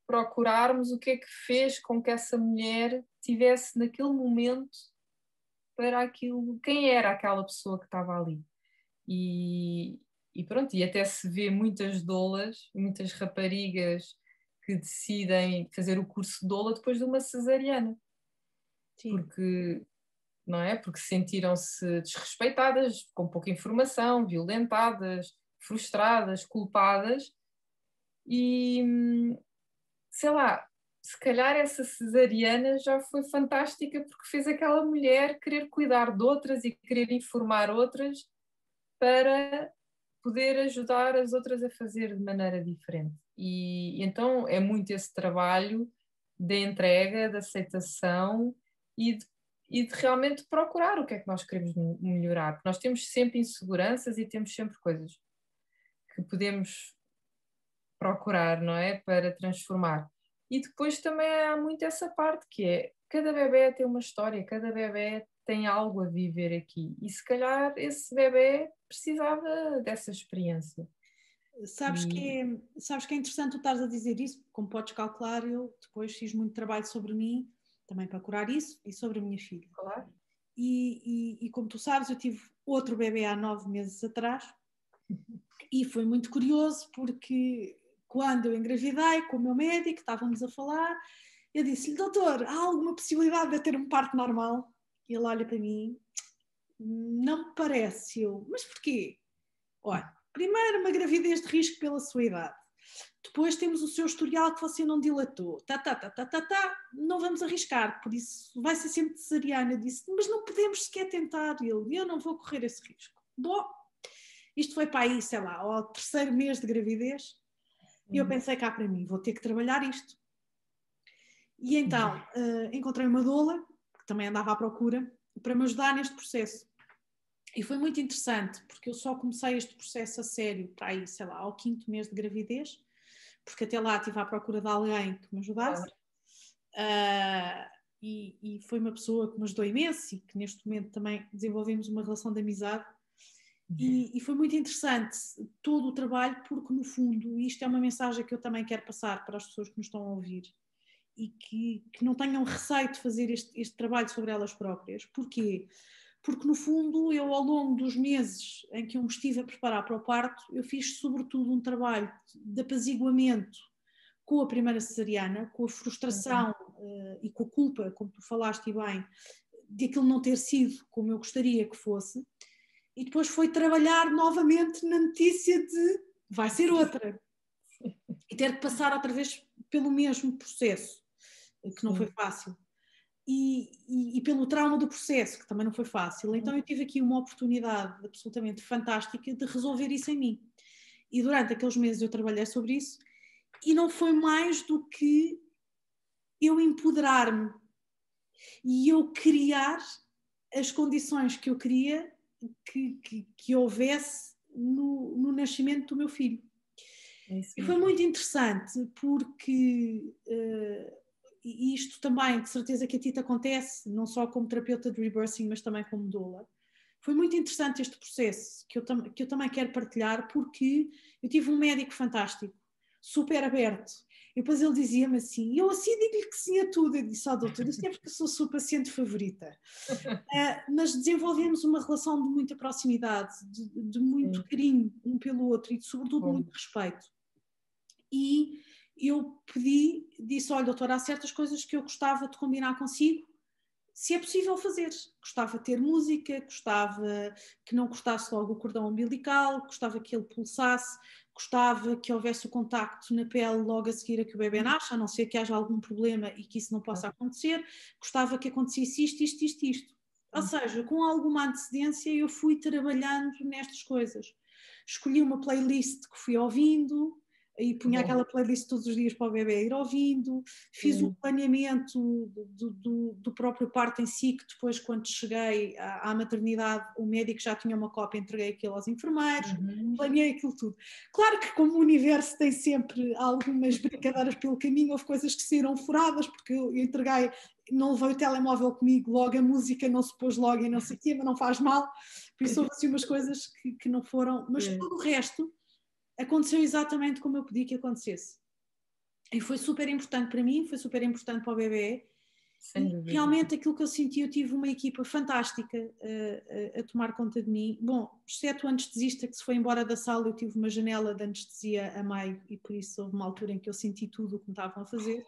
procurarmos o que é que fez com que essa mulher tivesse naquele momento para aquilo, quem era aquela pessoa que estava ali. E pronto, e até se vê muitas doulas, muitas raparigas que decidem fazer o curso de doula depois de uma cesariana. Sim. Porque, não é? Porque sentiram-se desrespeitadas, com pouca informação, violentadas, frustradas, culpadas e sei lá, se calhar essa cesariana já foi fantástica porque fez aquela mulher querer cuidar de outras e querer informar outras para poder ajudar as outras a fazer de maneira diferente. E então é muito esse trabalho de entrega, de aceitação e de realmente procurar o que é que nós queremos melhorar. Porque nós temos sempre inseguranças e temos sempre coisas que podemos procurar, não é? Para transformar. E depois também há muito essa parte que é cada bebé tem uma história, cada bebé tem algo a viver aqui. E se calhar esse bebê precisava dessa experiência. Sabes que é interessante tu estares a dizer isso, como podes calcular, eu depois fiz muito trabalho sobre mim, também para curar isso, e sobre a minha filha. Claro. E como tu sabes, eu tive outro bebê há 9 meses atrás, e foi muito curioso porque quando eu engravidei com o meu médico, estávamos a falar, eu disse-lhe, doutor, há alguma possibilidade de eu ter um parto normal? E ele olha para mim, não me parece. Eu, mas porquê? Olha, primeiro uma gravidez de risco pela sua idade. Depois temos o seu historial que você não dilatou. Não vamos arriscar, por isso vai ser sempre cesariana. Eu disse, mas não podemos sequer tentar. Ele, eu não vou correr esse risco. Bom, isto foi para aí, sei lá, ao 3º mês de gravidez. E eu pensei cá para mim, vou ter que trabalhar isto. E então encontrei uma doula, que também andava à procura, para me ajudar neste processo. E foi muito interessante, porque eu só comecei este processo a sério para aí, sei lá, ao 5º mês de gravidez, porque até lá estive à procura de alguém que me ajudasse. E foi uma pessoa que me ajudou imenso e que neste momento também desenvolvemos uma relação de amizade. E foi muito interessante todo o trabalho, porque no fundo isto é uma mensagem que eu também quero passar para as pessoas que nos estão a ouvir e que não tenham receio de fazer este trabalho sobre elas próprias. Porquê? Porque no fundo eu ao longo dos meses em que eu me estive a preparar para o parto, eu fiz sobretudo um trabalho de apaziguamento com a primeira cesariana, com a frustração e com a culpa, como tu falaste bem, de aquilo não ter sido como eu gostaria que fosse. E depois foi trabalhar novamente na notícia de vai ser outra. E ter que passar outra vez pelo mesmo processo, que não foi fácil. E pelo trauma do processo, que também não foi fácil. Então eu tive aqui uma oportunidade absolutamente fantástica de resolver isso em mim. E durante aqueles meses eu trabalhei sobre isso e não foi mais do que eu empoderar-me e eu criar as condições que eu queria que houvesse no nascimento do meu filho. E foi muito interessante porque e isto também, de certeza que a ti te acontece, não só como terapeuta de rebirthing, mas também como doula. Foi muito interessante este processo que eu também quero partilhar, porque eu tive um médico fantástico, super aberto. E depois ele dizia-me assim, eu assim digo-lhe que sim a tudo. Eu disse, doutor, isto é porque eu sou a sua paciente favorita. Mas desenvolvemos uma relação de muita proximidade, de muito carinho um pelo outro e sobretudo muito respeito. E eu disse, olha doutora, há certas coisas que eu gostava de combinar consigo, se é possível fazer. Gostava de ter música, gostava que não cortasse logo o cordão umbilical, gostava que ele pulsasse, gostava que houvesse o contacto na pele logo a seguir a que o bebê nasce, a não ser que haja algum problema e que isso não possa acontecer, gostava que acontecesse isto. Ou seja, com alguma antecedência eu fui trabalhando nestas coisas. Escolhi uma playlist que fui ouvindo, e punha aquela playlist todos os dias para o bebê ir ouvindo, fiz o planeamento do próprio parto em si, que depois quando cheguei à maternidade o médico já tinha uma cópia, entreguei aquilo aos enfermeiros, planeei aquilo tudo. Claro que como o universo tem sempre algumas brincadeiras pelo caminho, houve coisas que saíram furadas, porque eu entreguei, não levei o telemóvel comigo, logo a música não se pôs logo e não sei o quê, mas não faz mal, por isso houve assim umas coisas que não foram, mas todo o resto aconteceu exatamente como eu pedi que acontecesse. E foi super importante para mim, foi super importante para o bebê. E realmente aquilo que eu senti, eu tive uma equipa fantástica a tomar conta de mim. Bom, exceto o anestesista que se foi embora da sala, eu tive uma janela de anestesia a meio e por isso houve uma altura em que eu senti tudo o que me estavam a fazer.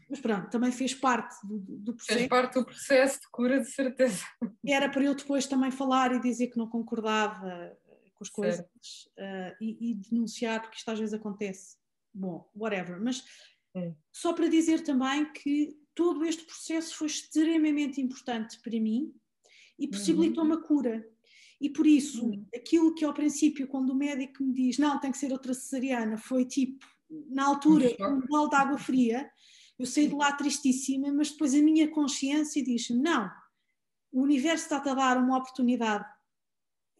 Mas pronto, também fez parte do processo. Fez parte do processo de cura, de certeza. Era para eu depois também falar e dizer que não concordava com as coisas e denunciar, porque isto às vezes acontece. Bom, whatever. Mas só para dizer também que todo este processo foi extremamente importante para mim e possibilitou uma cura. E por isso, aquilo que ao princípio, quando o médico me diz não, tem que ser outra cesariana, foi tipo, na altura, um balde de água fria, eu saí de lá tristíssima, mas depois a minha consciência diz-me, não, o universo está-te a dar uma oportunidade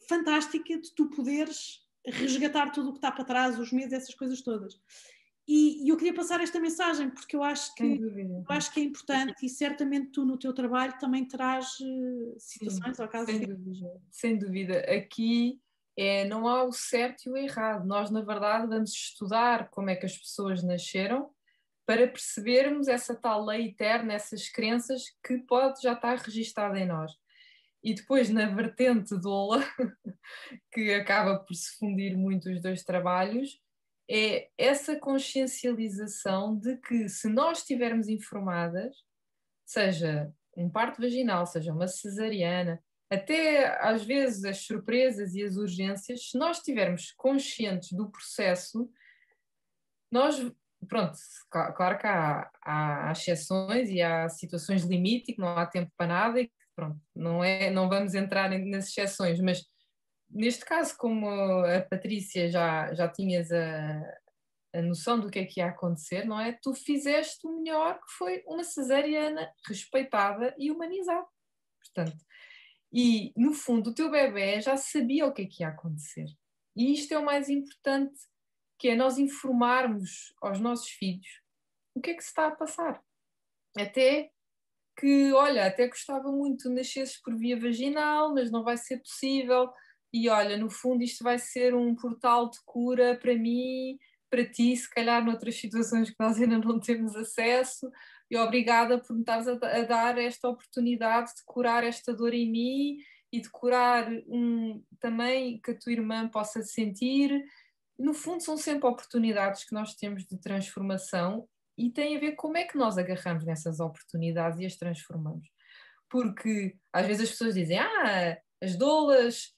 fantástica de tu poderes resgatar tudo o que está para trás, os medos, essas coisas todas. E eu queria passar esta mensagem, porque eu acho que é importante, e certamente tu no teu trabalho também terás situações ou casos. Sem dúvida. Aqui não há o certo e o errado. Nós, na verdade, vamos estudar como é que as pessoas nasceram para percebermos essa tal lei eterna, essas crenças que pode já estar registada em nós. E depois, na vertente doula, que acaba por se fundir muito os dois trabalhos, é essa consciencialização de que, se nós estivermos informadas, seja um parto vaginal, seja uma cesariana, até às vezes as surpresas e as urgências, se nós estivermos conscientes do processo, nós, pronto, claro que há exceções e há situações limite e que não há tempo para nada e que, pronto, não vamos entrar nas exceções, mas neste caso, como a Patrícia já tinhas a noção do que é que ia acontecer, não é? Tu fizeste o melhor, que foi uma cesariana respeitada e humanizada. Portanto, e no fundo o teu bebê já sabia o que é que ia acontecer. E isto é o mais importante, que é nós informarmos aos nossos filhos o que é que se está a passar. Até que, olha, até gostava muito de nasceres por via vaginal, mas não vai ser possível. E olha, no fundo isto vai ser um portal de cura para mim, para ti, se calhar noutras situações que nós ainda não temos acesso, e obrigada por me estares a dar esta oportunidade de curar esta dor em mim e de curar também que a tua irmã possa sentir. No fundo são sempre oportunidades que nós temos de transformação e tem a ver como é que nós agarramos nessas oportunidades e as transformamos. Porque às vezes as pessoas dizem, as doulas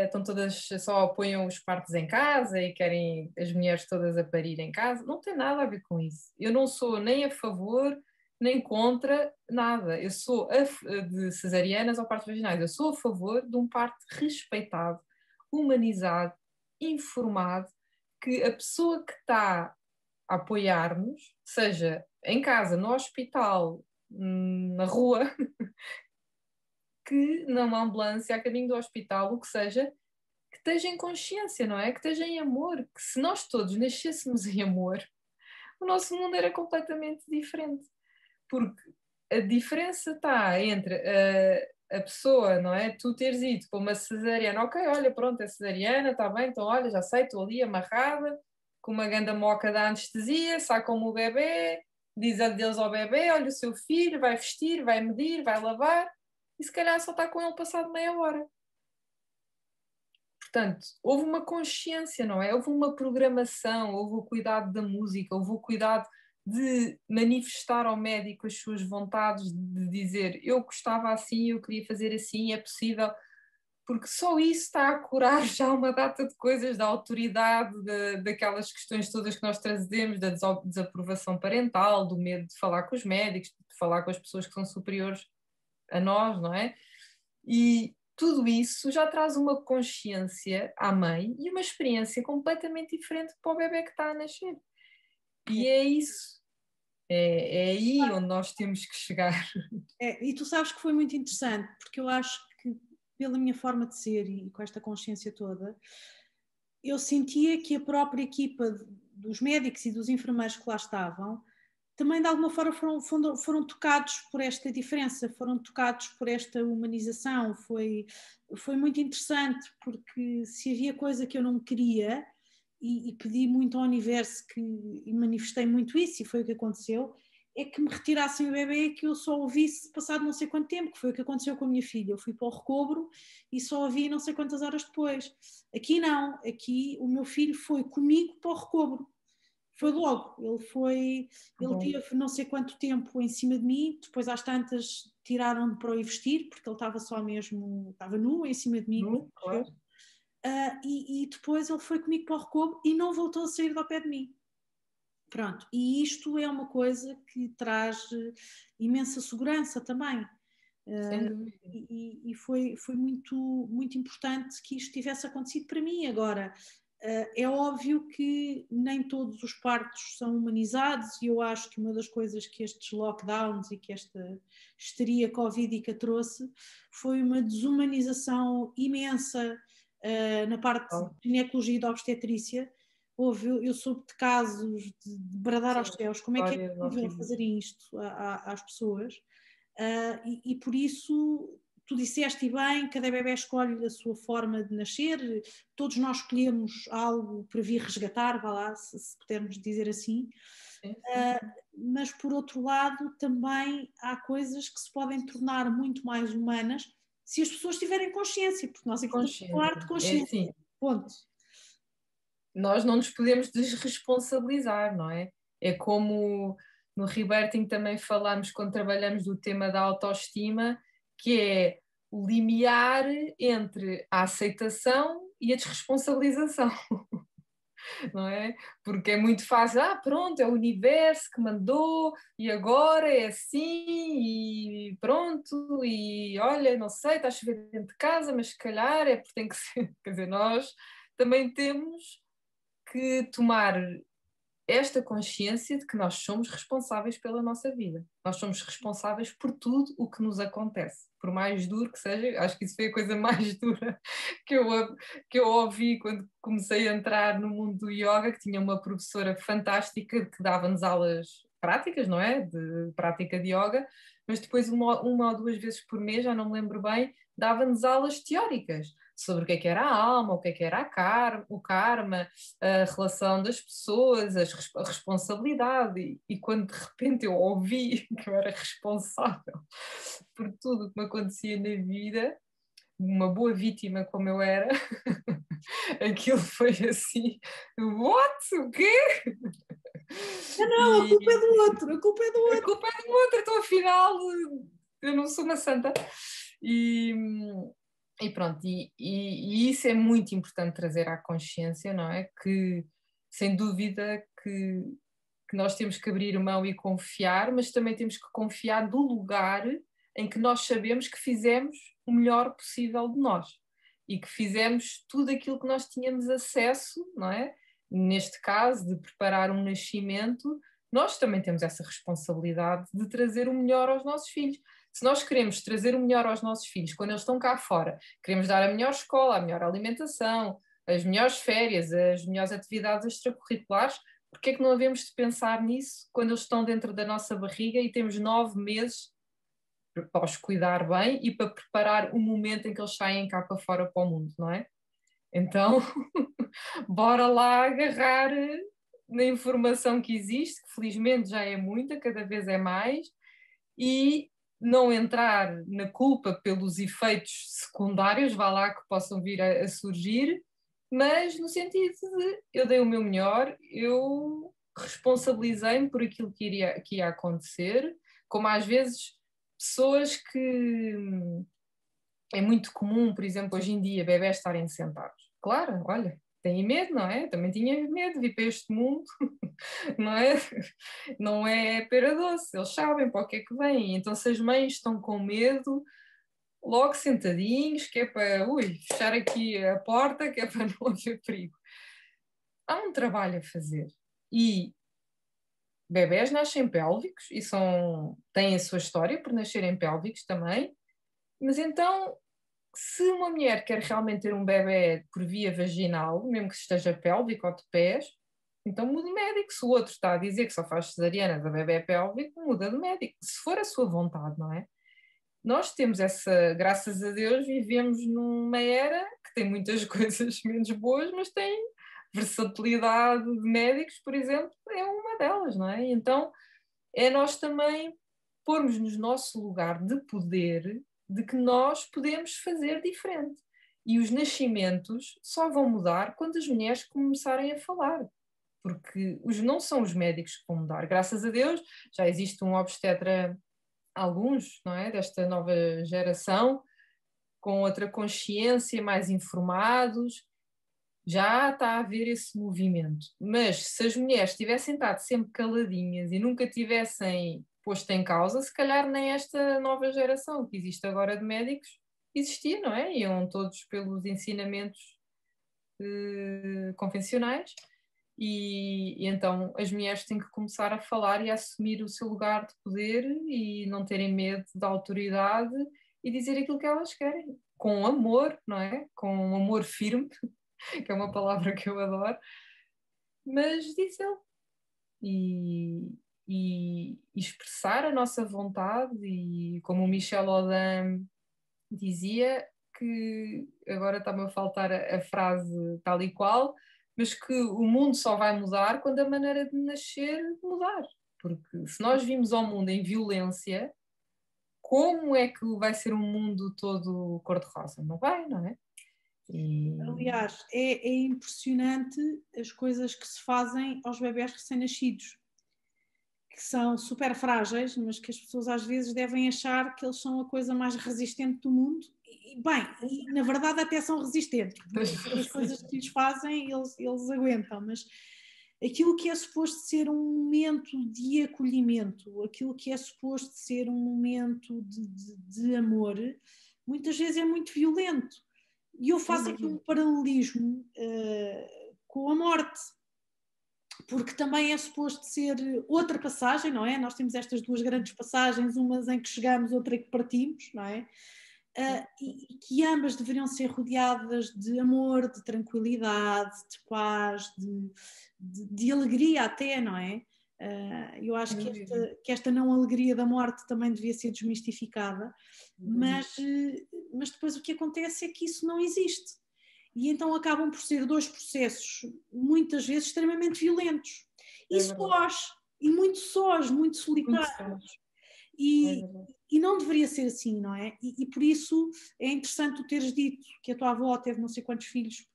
estão todas, só apoiam os partos em casa e querem as mulheres todas a parir em casa. Não tem nada a ver com isso. Eu não sou nem a favor, nem contra nada. Eu sou de cesarianas ou partos vaginais. Eu sou a favor de um parto respeitado, humanizado, informado, que a pessoa que está a apoiar-nos, seja em casa, no hospital, na rua, que numa ambulância, a caminho do hospital, o que seja, que esteja em consciência, não é? Que esteja em amor. Que se nós todos nascêssemos em amor, o nosso mundo era completamente diferente. Porque a diferença está entre a pessoa, não é? Tu teres ido para uma cesariana, ok, olha, pronto, é cesariana, está bem, então olha, já sei, estou ali amarrada, com uma ganda moca da anestesia, sacam-me o bebê, diz adeus ao bebê, olha o seu filho, vai vestir, vai medir, vai lavar, e se calhar só está com ele passado meia hora. Portanto, houve uma consciência, não é? Houve uma programação, houve o cuidado da música, houve o cuidado de manifestar ao médico as suas vontades, de dizer eu gostava assim, eu queria fazer assim, é possível, porque só isso está a curar já uma data de coisas, da autoridade, daquelas questões todas que nós trazemos, da desaprovação parental, do medo de falar com os médicos, de falar com as pessoas que são superiores a nós, não é? E tudo isso já traz uma consciência à mãe e uma experiência completamente diferente para o bebê que está a nascer. E é isso. É aí onde nós temos que chegar. E tu sabes que foi muito interessante, porque eu acho que, pela minha forma de ser e com esta consciência toda, eu sentia que a própria equipa dos médicos e dos enfermeiros que lá estavam também de alguma forma foram tocados por esta diferença, foram tocados por esta humanização. Foi muito interessante, porque se havia coisa que eu não queria, e pedi muito ao universo e manifestei muito isso, e foi o que aconteceu, é que me retirassem o bebê, que eu só ouvisse passado não sei quanto tempo, que foi o que aconteceu com a minha filha. Eu fui para o recobro e só ouvi não sei quantas horas depois. Aqui não, aqui o meu filho foi comigo para o recobro. Foi logo, ele teve não sei quanto tempo em cima de mim, depois às tantas tiraram-me para o ir vestir, porque ele estava só mesmo, estava nu em cima de mim. Claro. E depois ele foi comigo para o recobro e não voltou a sair do pé de mim. Pronto, e isto é uma coisa que traz imensa segurança também. E foi muito, muito importante que isto tivesse acontecido para mim. Agora, é óbvio que nem todos os partos são humanizados, e eu acho que uma das coisas que estes lockdowns e que esta histeria covídica trouxe foi uma desumanização imensa na parte de ginecologia e de obstetrícia, eu soube de casos de bradar aos Sim, céus, como é que é histórias possível horríveis. fazerem isto às pessoas? E por isso, tu disseste bem, cada bebé escolhe a sua forma de nascer, todos nós escolhemos algo para vir resgatar, vá lá, se pudermos dizer assim. Sim, sim. Mas por outro lado também há coisas que se podem tornar muito mais humanas se as pessoas tiverem consciência, porque nós aqui estamos a falar de Consciência. É assim, consciência, ponto. nós não nos podemos desresponsabilizar, não é? É como no Rebirthing também falamos quando trabalhamos do tema da autoestima, que é o limiar entre a aceitação e a desresponsabilização, não é? Porque é muito fácil, pronto, é o universo que mandou e agora é assim e pronto, e olha, não sei, está a chover dentro de casa, mas se calhar é porque tem que ser. Quer dizer, nós também temos que tomar esta consciência de que nós somos responsáveis pela nossa vida. Nós somos responsáveis por tudo o que nos acontece. Por mais duro que seja, acho que isso foi a coisa mais dura que eu ouvi quando comecei a entrar no mundo do yoga, que tinha uma professora fantástica que dava-nos aulas práticas, não é? De prática de yoga, mas depois uma ou duas vezes por mês, já não me lembro bem, dava-nos aulas teóricas sobre o que era a alma, o que era o karma, a relação das pessoas, a responsabilidade. E quando de repente eu ouvi que eu era responsável por tudo o que me acontecia na vida, uma boa vítima como eu era, aquilo foi assim: what? O quê? Não, a culpa é E do outro, a culpa é do a outro. culpa é do outro, então afinal eu não sou uma santa. E, e pronto, e isso é muito importante trazer à consciência, não é? Que sem dúvida que nós temos que abrir mão e confiar, mas também temos que confiar do lugar em que nós sabemos que fizemos o melhor possível de nós e que fizemos tudo aquilo que nós tínhamos acesso, não é? Neste caso, de preparar um nascimento, nós também temos essa responsabilidade de trazer o melhor aos nossos filhos. Se nós queremos trazer o melhor aos nossos filhos quando eles estão cá fora, queremos dar a melhor escola, a melhor alimentação, as melhores férias, as melhores atividades extracurriculares, porque é que não havemos de pensar nisso quando eles estão dentro da nossa barriga e temos 9 meses para os cuidar bem e para preparar o momento em que eles saem cá para fora para o mundo, não é? Então, bora lá agarrar na informação que existe, que felizmente já é muita, cada vez é mais, e não entrar na culpa pelos efeitos secundários, vá lá, que possam vir a surgir, mas no sentido de eu dei o meu melhor, eu responsabilizei-me por aquilo que ia acontecer, como às vezes pessoas que é muito comum, por exemplo, hoje em dia, bebés estarem sentados. Claro, olha, têm medo, não é? Também tinha medo de vir para este mundo, não é? Não é pera doce, eles sabem para o que é que vêm. Então, se as mães estão com medo, logo sentadinhos, que é para, fechar aqui a porta, que é para não haver perigo. Há um trabalho a fazer. E bebés nascem pélvicos e têm a sua história por nascerem pélvicos também, mas então se uma mulher quer realmente ter um bebé por via vaginal, mesmo que esteja pélvico ou de pés, então muda de médico. Se o outro está a dizer que só faz cesariana da bebé pélvico, muda de médico. Se for a sua vontade, não é? Nós temos graças a Deus, vivemos numa era que tem muitas coisas menos boas, mas tem versatilidade de médicos, por exemplo, é uma delas, não é? Então é nós também pormos no nosso lugar de poder de que nós podemos fazer diferente. E os nascimentos só vão mudar quando as mulheres começarem a falar, porque não são os médicos que vão mudar. Graças a Deus já existe um obstetra, alguns, não é, desta nova geração, com outra consciência, mais informados, já está a haver esse movimento. Mas se as mulheres tivessem estado sempre caladinhas e nunca tivessem posto em causa, se calhar nem esta nova geração que existe agora de médicos existia, não é? Iam todos pelos ensinamentos convencionais e então as mulheres têm que começar a falar e a assumir o seu lugar de poder e não terem medo da autoridade e dizer aquilo que elas querem, com amor, não é? Com um amor firme, que é uma palavra que eu adoro, mas dizê-lo e expressar a nossa vontade e como o Michel Audin dizia, que agora está-me a faltar a frase tal e qual, mas que o mundo só vai mudar quando a maneira de nascer mudar. Porque se nós vimos ao mundo em violência, como é que vai ser um mundo todo cor-de-rosa? Não vai, não é? Aliás, é impressionante as coisas que se fazem aos bebés recém-nascidos, que são super frágeis, mas que as pessoas às vezes devem achar que eles são a coisa mais resistente do mundo. E na verdade até são resistentes, porque as coisas que lhes fazem eles aguentam, mas aquilo que é suposto ser um momento de acolhimento, aquilo que é suposto ser um momento de amor, muitas vezes é muito violento. E eu faço aqui um paralelismo com a morte, porque também é suposto ser outra passagem, não é? Nós temos estas duas grandes passagens, umas em que chegamos, outra em que partimos, não é? E que ambas deveriam ser rodeadas de amor, de tranquilidade, de paz, de alegria até, não é? Eu acho que esta não alegria da morte também devia ser desmistificada, mas depois o que acontece é que isso não existe. E então acabam por ser dois processos, muitas vezes, extremamente violentos. E sós, e muito sós, muito solitários. E não deveria ser assim, não é? E por isso é interessante tu teres dito que a tua avó teve não sei quantos filhos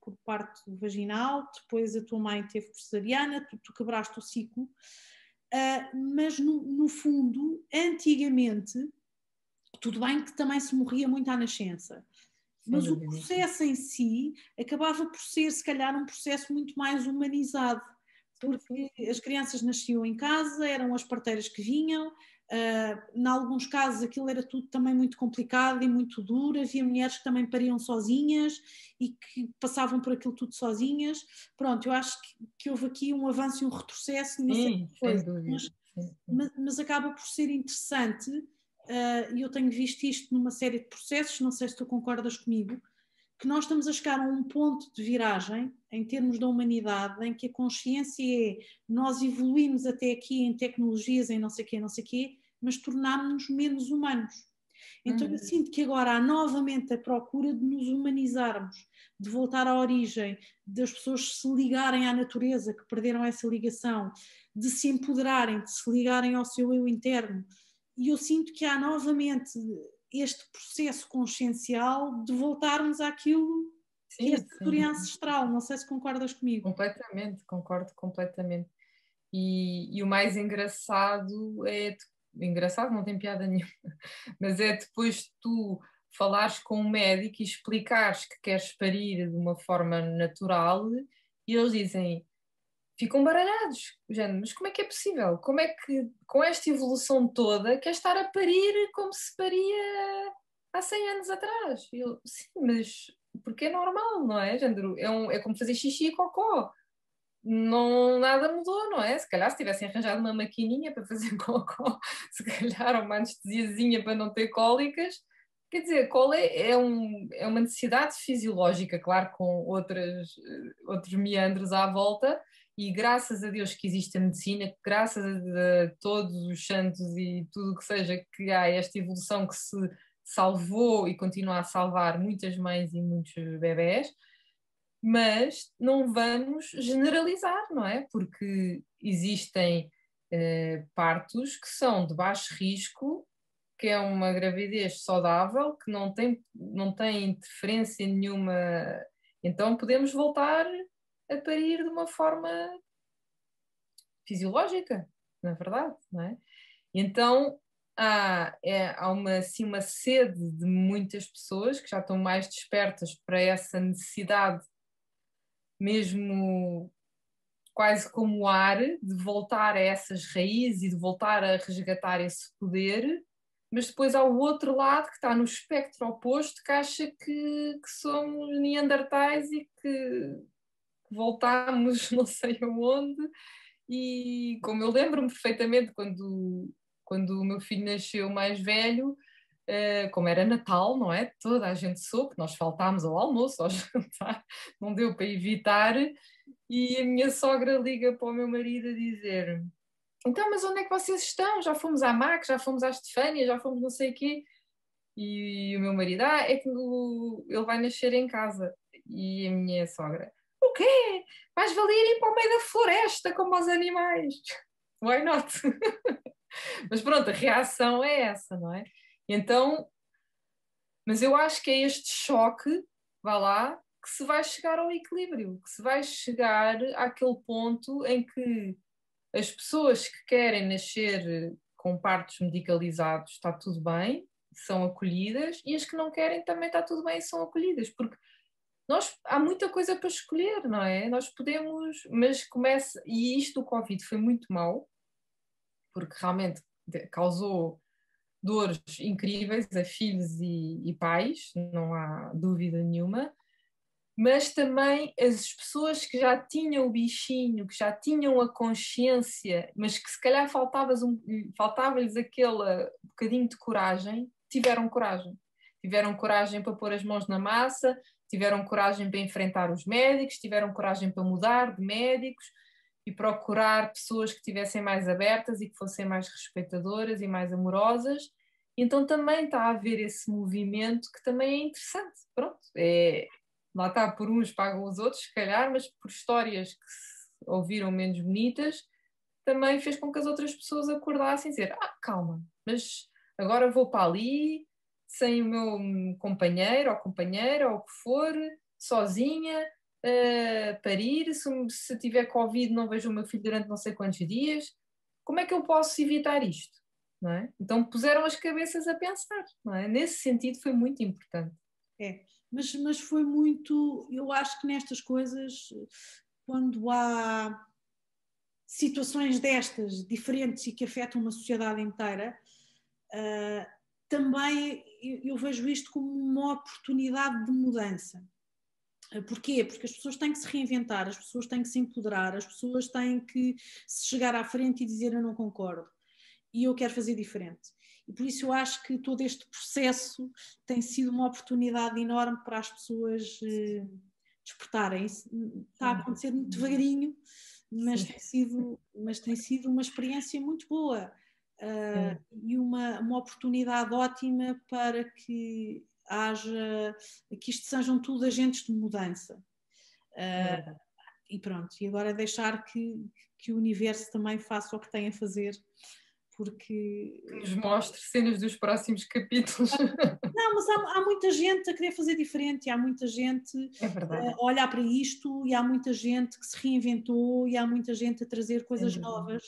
por parte vaginal, depois a tua mãe teve por cesariana, tu quebraste o ciclo, mas no fundo, antigamente, tudo bem que também se morria muito à nascença, mas o processo em si acabava por ser, se calhar, um processo muito mais humanizado, porque as crianças nasciam em casa, eram as parteiras que vinham, em alguns casos aquilo era tudo também muito complicado e muito duro, havia mulheres que também pariam sozinhas e que passavam por aquilo tudo sozinhas. Pronto, eu acho que houve aqui um avanço e um retrocesso numa série de coisas, mas acaba por ser interessante. E eu tenho visto isto numa série de processos, não sei se tu concordas comigo, que nós estamos a chegar a um ponto de viragem em termos da humanidade, em que a consciência é nós evoluímos até aqui em tecnologias, em não sei quê, mas tornámos-nos menos humanos. Então eu sinto que agora há novamente a procura de nos humanizarmos, de voltar à origem, das pessoas se ligarem à natureza, que perderam essa ligação, de se empoderarem, de se ligarem ao seu eu interno. E eu sinto que há novamente este processo consciencial de voltarmos àquilo que é sabedoria ancestral. Não sei se concordas comigo. Completamente, concordo completamente. E o mais engraçado é... Engraçado, não tem piada nenhuma, mas é depois tu falares com um médico e explicares que queres parir de uma forma natural e eles dizem... Ficam baralhados, género, mas como é que é possível? Como é que, com esta evolução toda, quer estar a parir como se paria há 100 anos atrás? Eu, sim, mas porque é normal, não é? Género, é como fazer xixi e cocó. Não, nada mudou, não é? Se calhar se tivessem arranjado uma maquininha para fazer cocó, se calhar uma anestesiazinha para não ter cólicas. Quer dizer, qual é uma necessidade fisiológica, claro, com outros meandros à volta, e graças a Deus que existe a medicina, graças a todos os santos e tudo o que seja, que há esta evolução que se salvou e continua a salvar muitas mães e muitos bebés, mas não vamos generalizar, não é? Porque existem partos que são de baixo risco, que é uma gravidez saudável, que não tem interferência nenhuma, então podemos voltar a parir de uma forma fisiológica, na verdade, não é? Então há uma sede de muitas pessoas que já estão mais despertas para essa necessidade, mesmo quase como o ar, de voltar a essas raízes e de voltar a resgatar esse poder, mas depois há o outro lado que está no espectro oposto, que acha que somos neandertais e que voltámos não sei aonde. E como eu lembro-me perfeitamente quando o meu filho nasceu mais velho, como era Natal, não é? Toda a gente soube, nós faltámos ao almoço, ao jantar, não deu para evitar. E a minha sogra liga para o meu marido a dizer: então, mas onde é que vocês estão? Já fomos à MAC, já fomos à Estefânia, já fomos não sei o quê. E o meu marido: é que ele vai nascer em casa. E a minha sogra: o quê? Mais valia ir para o meio da floresta como os animais. Why not? Mas pronto, a reação é essa, não é? Então, mas eu acho que é este choque, vá lá, que se vai chegar ao equilíbrio, que se vai chegar àquele ponto em que as pessoas que querem nascer com partos medicalizados está tudo bem, são acolhidas, e as que não querem também está tudo bem e são acolhidas, porque há muita coisa para escolher, não é? Nós podemos, mas começa, e isto do Covid foi muito mau, porque realmente causou dores incríveis a filhos e pais, não há dúvida nenhuma, mas também as pessoas que já tinham o bichinho, que já tinham a consciência, mas que se calhar faltava-lhes aquele bocadinho de coragem, tiveram coragem. Tiveram coragem para pôr as mãos na massa, tiveram coragem para enfrentar os médicos, tiveram coragem para mudar de médicos e procurar pessoas que estivessem mais abertas e que fossem mais respeitadoras e mais amorosas. Então também está a haver esse movimento que também é interessante. Pronto, lá está, por uns pagam os outros, se calhar, mas por histórias que se ouviram menos bonitas, também fez com que as outras pessoas acordassem e dizer: calma, mas agora vou para ali, sem o meu companheiro ou companheira ou o que for, sozinha, parir, se tiver Covid não vejo o meu filho durante não sei quantos dias, como é que eu posso evitar isto? Não é? Então puseram as cabeças a pensar, não é? Nesse sentido foi muito importante. Mas foi muito, eu acho que nestas coisas, quando há situações destas diferentes e que afetam uma sociedade inteira, também eu vejo isto como uma oportunidade de mudança. Porquê? Porque as pessoas têm que se reinventar, as pessoas têm que se empoderar, as pessoas têm que se chegar à frente e dizer: eu não concordo e eu quero fazer diferente. E por isso eu acho que todo este processo tem sido uma oportunidade enorme para as pessoas despertarem. Isso está a acontecer muito devagarinho, mas tem sido uma experiência muito boa e uma oportunidade ótima para que que isto sejam tudo agentes de mudança. E pronto, e agora deixar que o universo também faça o que tem a fazer, porque... Que nos mostre cenas dos próximos capítulos. Não, mas há muita gente a querer fazer diferente, e há muita gente a olhar para isto, e há muita gente que se reinventou, e há muita gente a trazer coisas novas.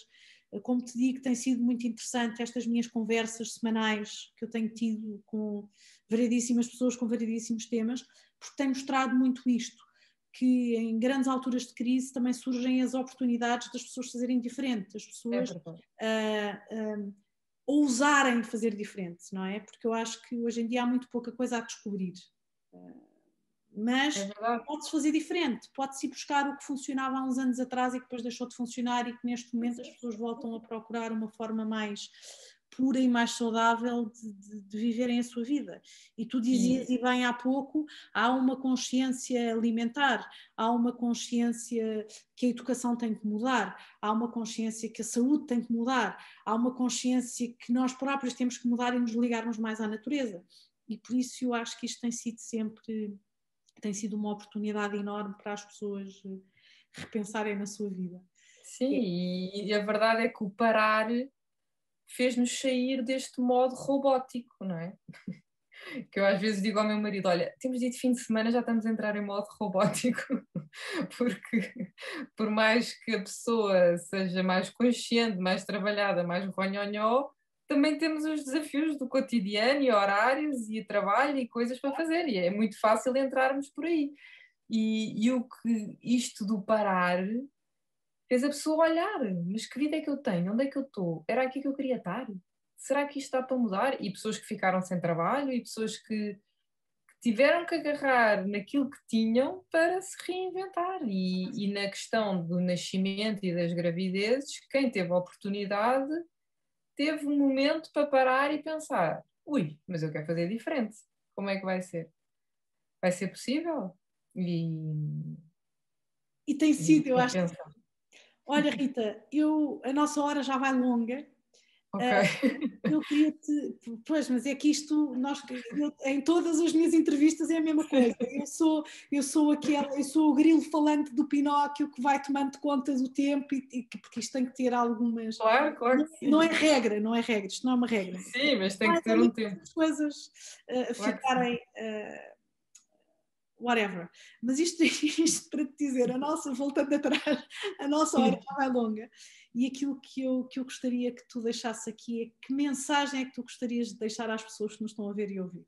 Como te digo, tem sido muito interessante estas minhas conversas semanais que eu tenho tido com variedíssimas pessoas, com variedíssimos temas, porque tem mostrado muito isto, que em grandes alturas de crise também surgem as oportunidades das pessoas fazerem diferente, das pessoas ousarem fazer diferente, não é? Porque eu acho que hoje em dia há muito pouca coisa a descobrir. Mas pode-se fazer diferente, pode-se ir buscar o que funcionava há uns anos atrás e que depois deixou de funcionar, e que neste momento as pessoas voltam a procurar uma forma mais pura e mais saudável de viverem a sua vida. E tu dizias, e bem há pouco, há uma consciência alimentar, há uma consciência que a educação tem que mudar, há uma consciência que a saúde tem que mudar, há uma consciência que nós próprios temos que mudar e nos ligarmos mais à natureza. E por isso eu acho que isto tem sido uma oportunidade enorme para as pessoas repensarem na sua vida. Sim, e a verdade é que o parar fez-nos sair deste modo robótico, não é? Que eu às vezes digo ao meu marido: olha, temos dito fim de semana, já estamos a entrar em modo robótico, porque por mais que a pessoa seja mais consciente, mais trabalhada, mais ronhonhó, também temos os desafios do cotidiano e horários e trabalho e coisas para fazer, e é muito fácil entrarmos por aí. E o que isto do parar fez a pessoa olhar: mas que vida é que eu tenho? Onde é que eu estou? Era aqui que eu queria estar? Será que isto está para mudar? E pessoas que ficaram sem trabalho, e pessoas que tiveram que agarrar naquilo que tinham para se reinventar. E na questão do nascimento e das gravidezes, quem teve a oportunidade teve um momento para parar e pensar: ui, mas eu quero fazer diferente. Como é que vai ser? Vai ser possível? E tem sido, eu acho. Pensa. Olha, Rita, a nossa hora já vai longa. Ok. Eu queria-te. Pois, mas é que isto, em todas as minhas entrevistas é a mesma coisa. Eu sou o grilo falante do Pinóquio que vai tomando conta do tempo, porque isto tem que ter algumas. Claro, claro que sim. Não é regra, não é regra, isto não é uma regra. Sim, mas tem que ter um tempo. As coisas Claro ficarem. Whatever. Mas isto para te dizer, voltando atrás, a nossa hora já vai longa. E aquilo que eu gostaria que tu deixasse aqui é que mensagem é que tu gostarias de deixar às pessoas que nos estão a ver e ouvir?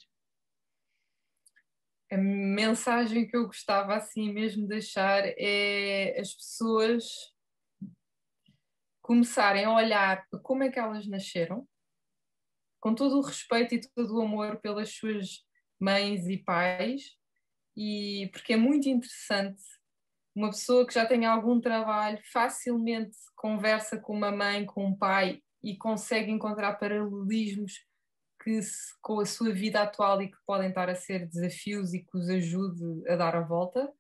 A mensagem que eu gostava assim mesmo de deixar é as pessoas começarem a olhar para como é que elas nasceram, com todo o respeito e todo o amor pelas suas mães e pais, e porque é muito interessante uma pessoa que já tem algum trabalho facilmente conversa com uma mãe, com um pai e consegue encontrar paralelismos com a sua vida atual e que podem estar a ser desafios e que os ajude a dar a volta,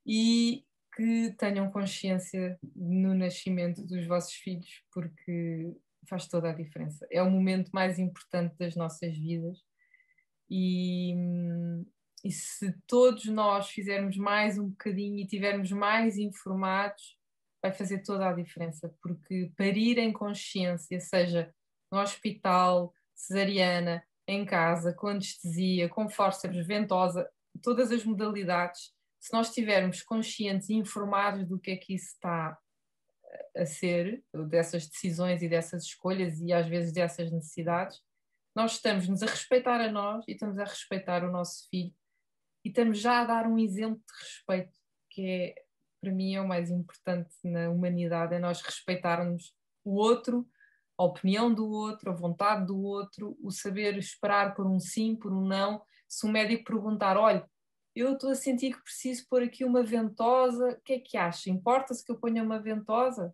e que tenham consciência no nascimento dos vossos filhos, porque faz toda a diferença. É o momento mais importante das nossas vidas e se todos nós fizermos mais um bocadinho e tivermos mais informados, vai fazer toda a diferença, porque parir em consciência, seja no hospital, cesariana, em casa, com anestesia, com fórceps, ventosa, todas as modalidades, se nós estivermos conscientes e informados do que é que isso está a ser, dessas decisões e dessas escolhas e às vezes dessas necessidades, nós estamos-nos a respeitar a nós e estamos a respeitar o nosso filho e estamos já a dar um exemplo de respeito, que é, para mim, é o mais importante na humanidade, é nós respeitarmos o outro, a opinião do outro, a vontade do outro, o saber esperar por um sim, por um não. Se o médico perguntar, olha, eu estou a sentir que preciso pôr aqui uma ventosa, o que é que acha? Importa-se que eu ponha uma ventosa?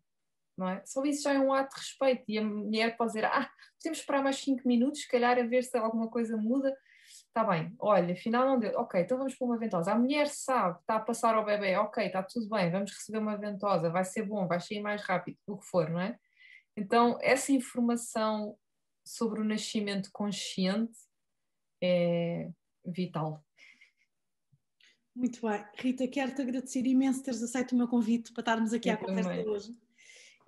Não é? Só isso já é um ato de respeito, e a mulher pode dizer, podemos esperar mais 5 minutos, se calhar a ver se alguma coisa muda. Está bem, olha, afinal não deu, ok, então vamos pôr uma ventosa. A mulher sabe, está a passar ao bebê, ok, está tudo bem, vamos receber uma ventosa, vai ser bom, vai sair mais rápido, o que for, não é? Então, essa informação sobre o nascimento consciente é vital. Muito bem. Rita, quero-te agradecer imenso teres aceito o meu convite para estarmos aqui à conversa hoje.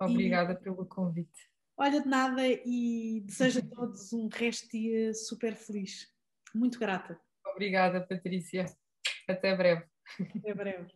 Obrigada pelo convite. Olha, de nada, e desejo a todos um resto de dia super feliz. Muito grata. Obrigada, Patrícia. Até breve. Até breve.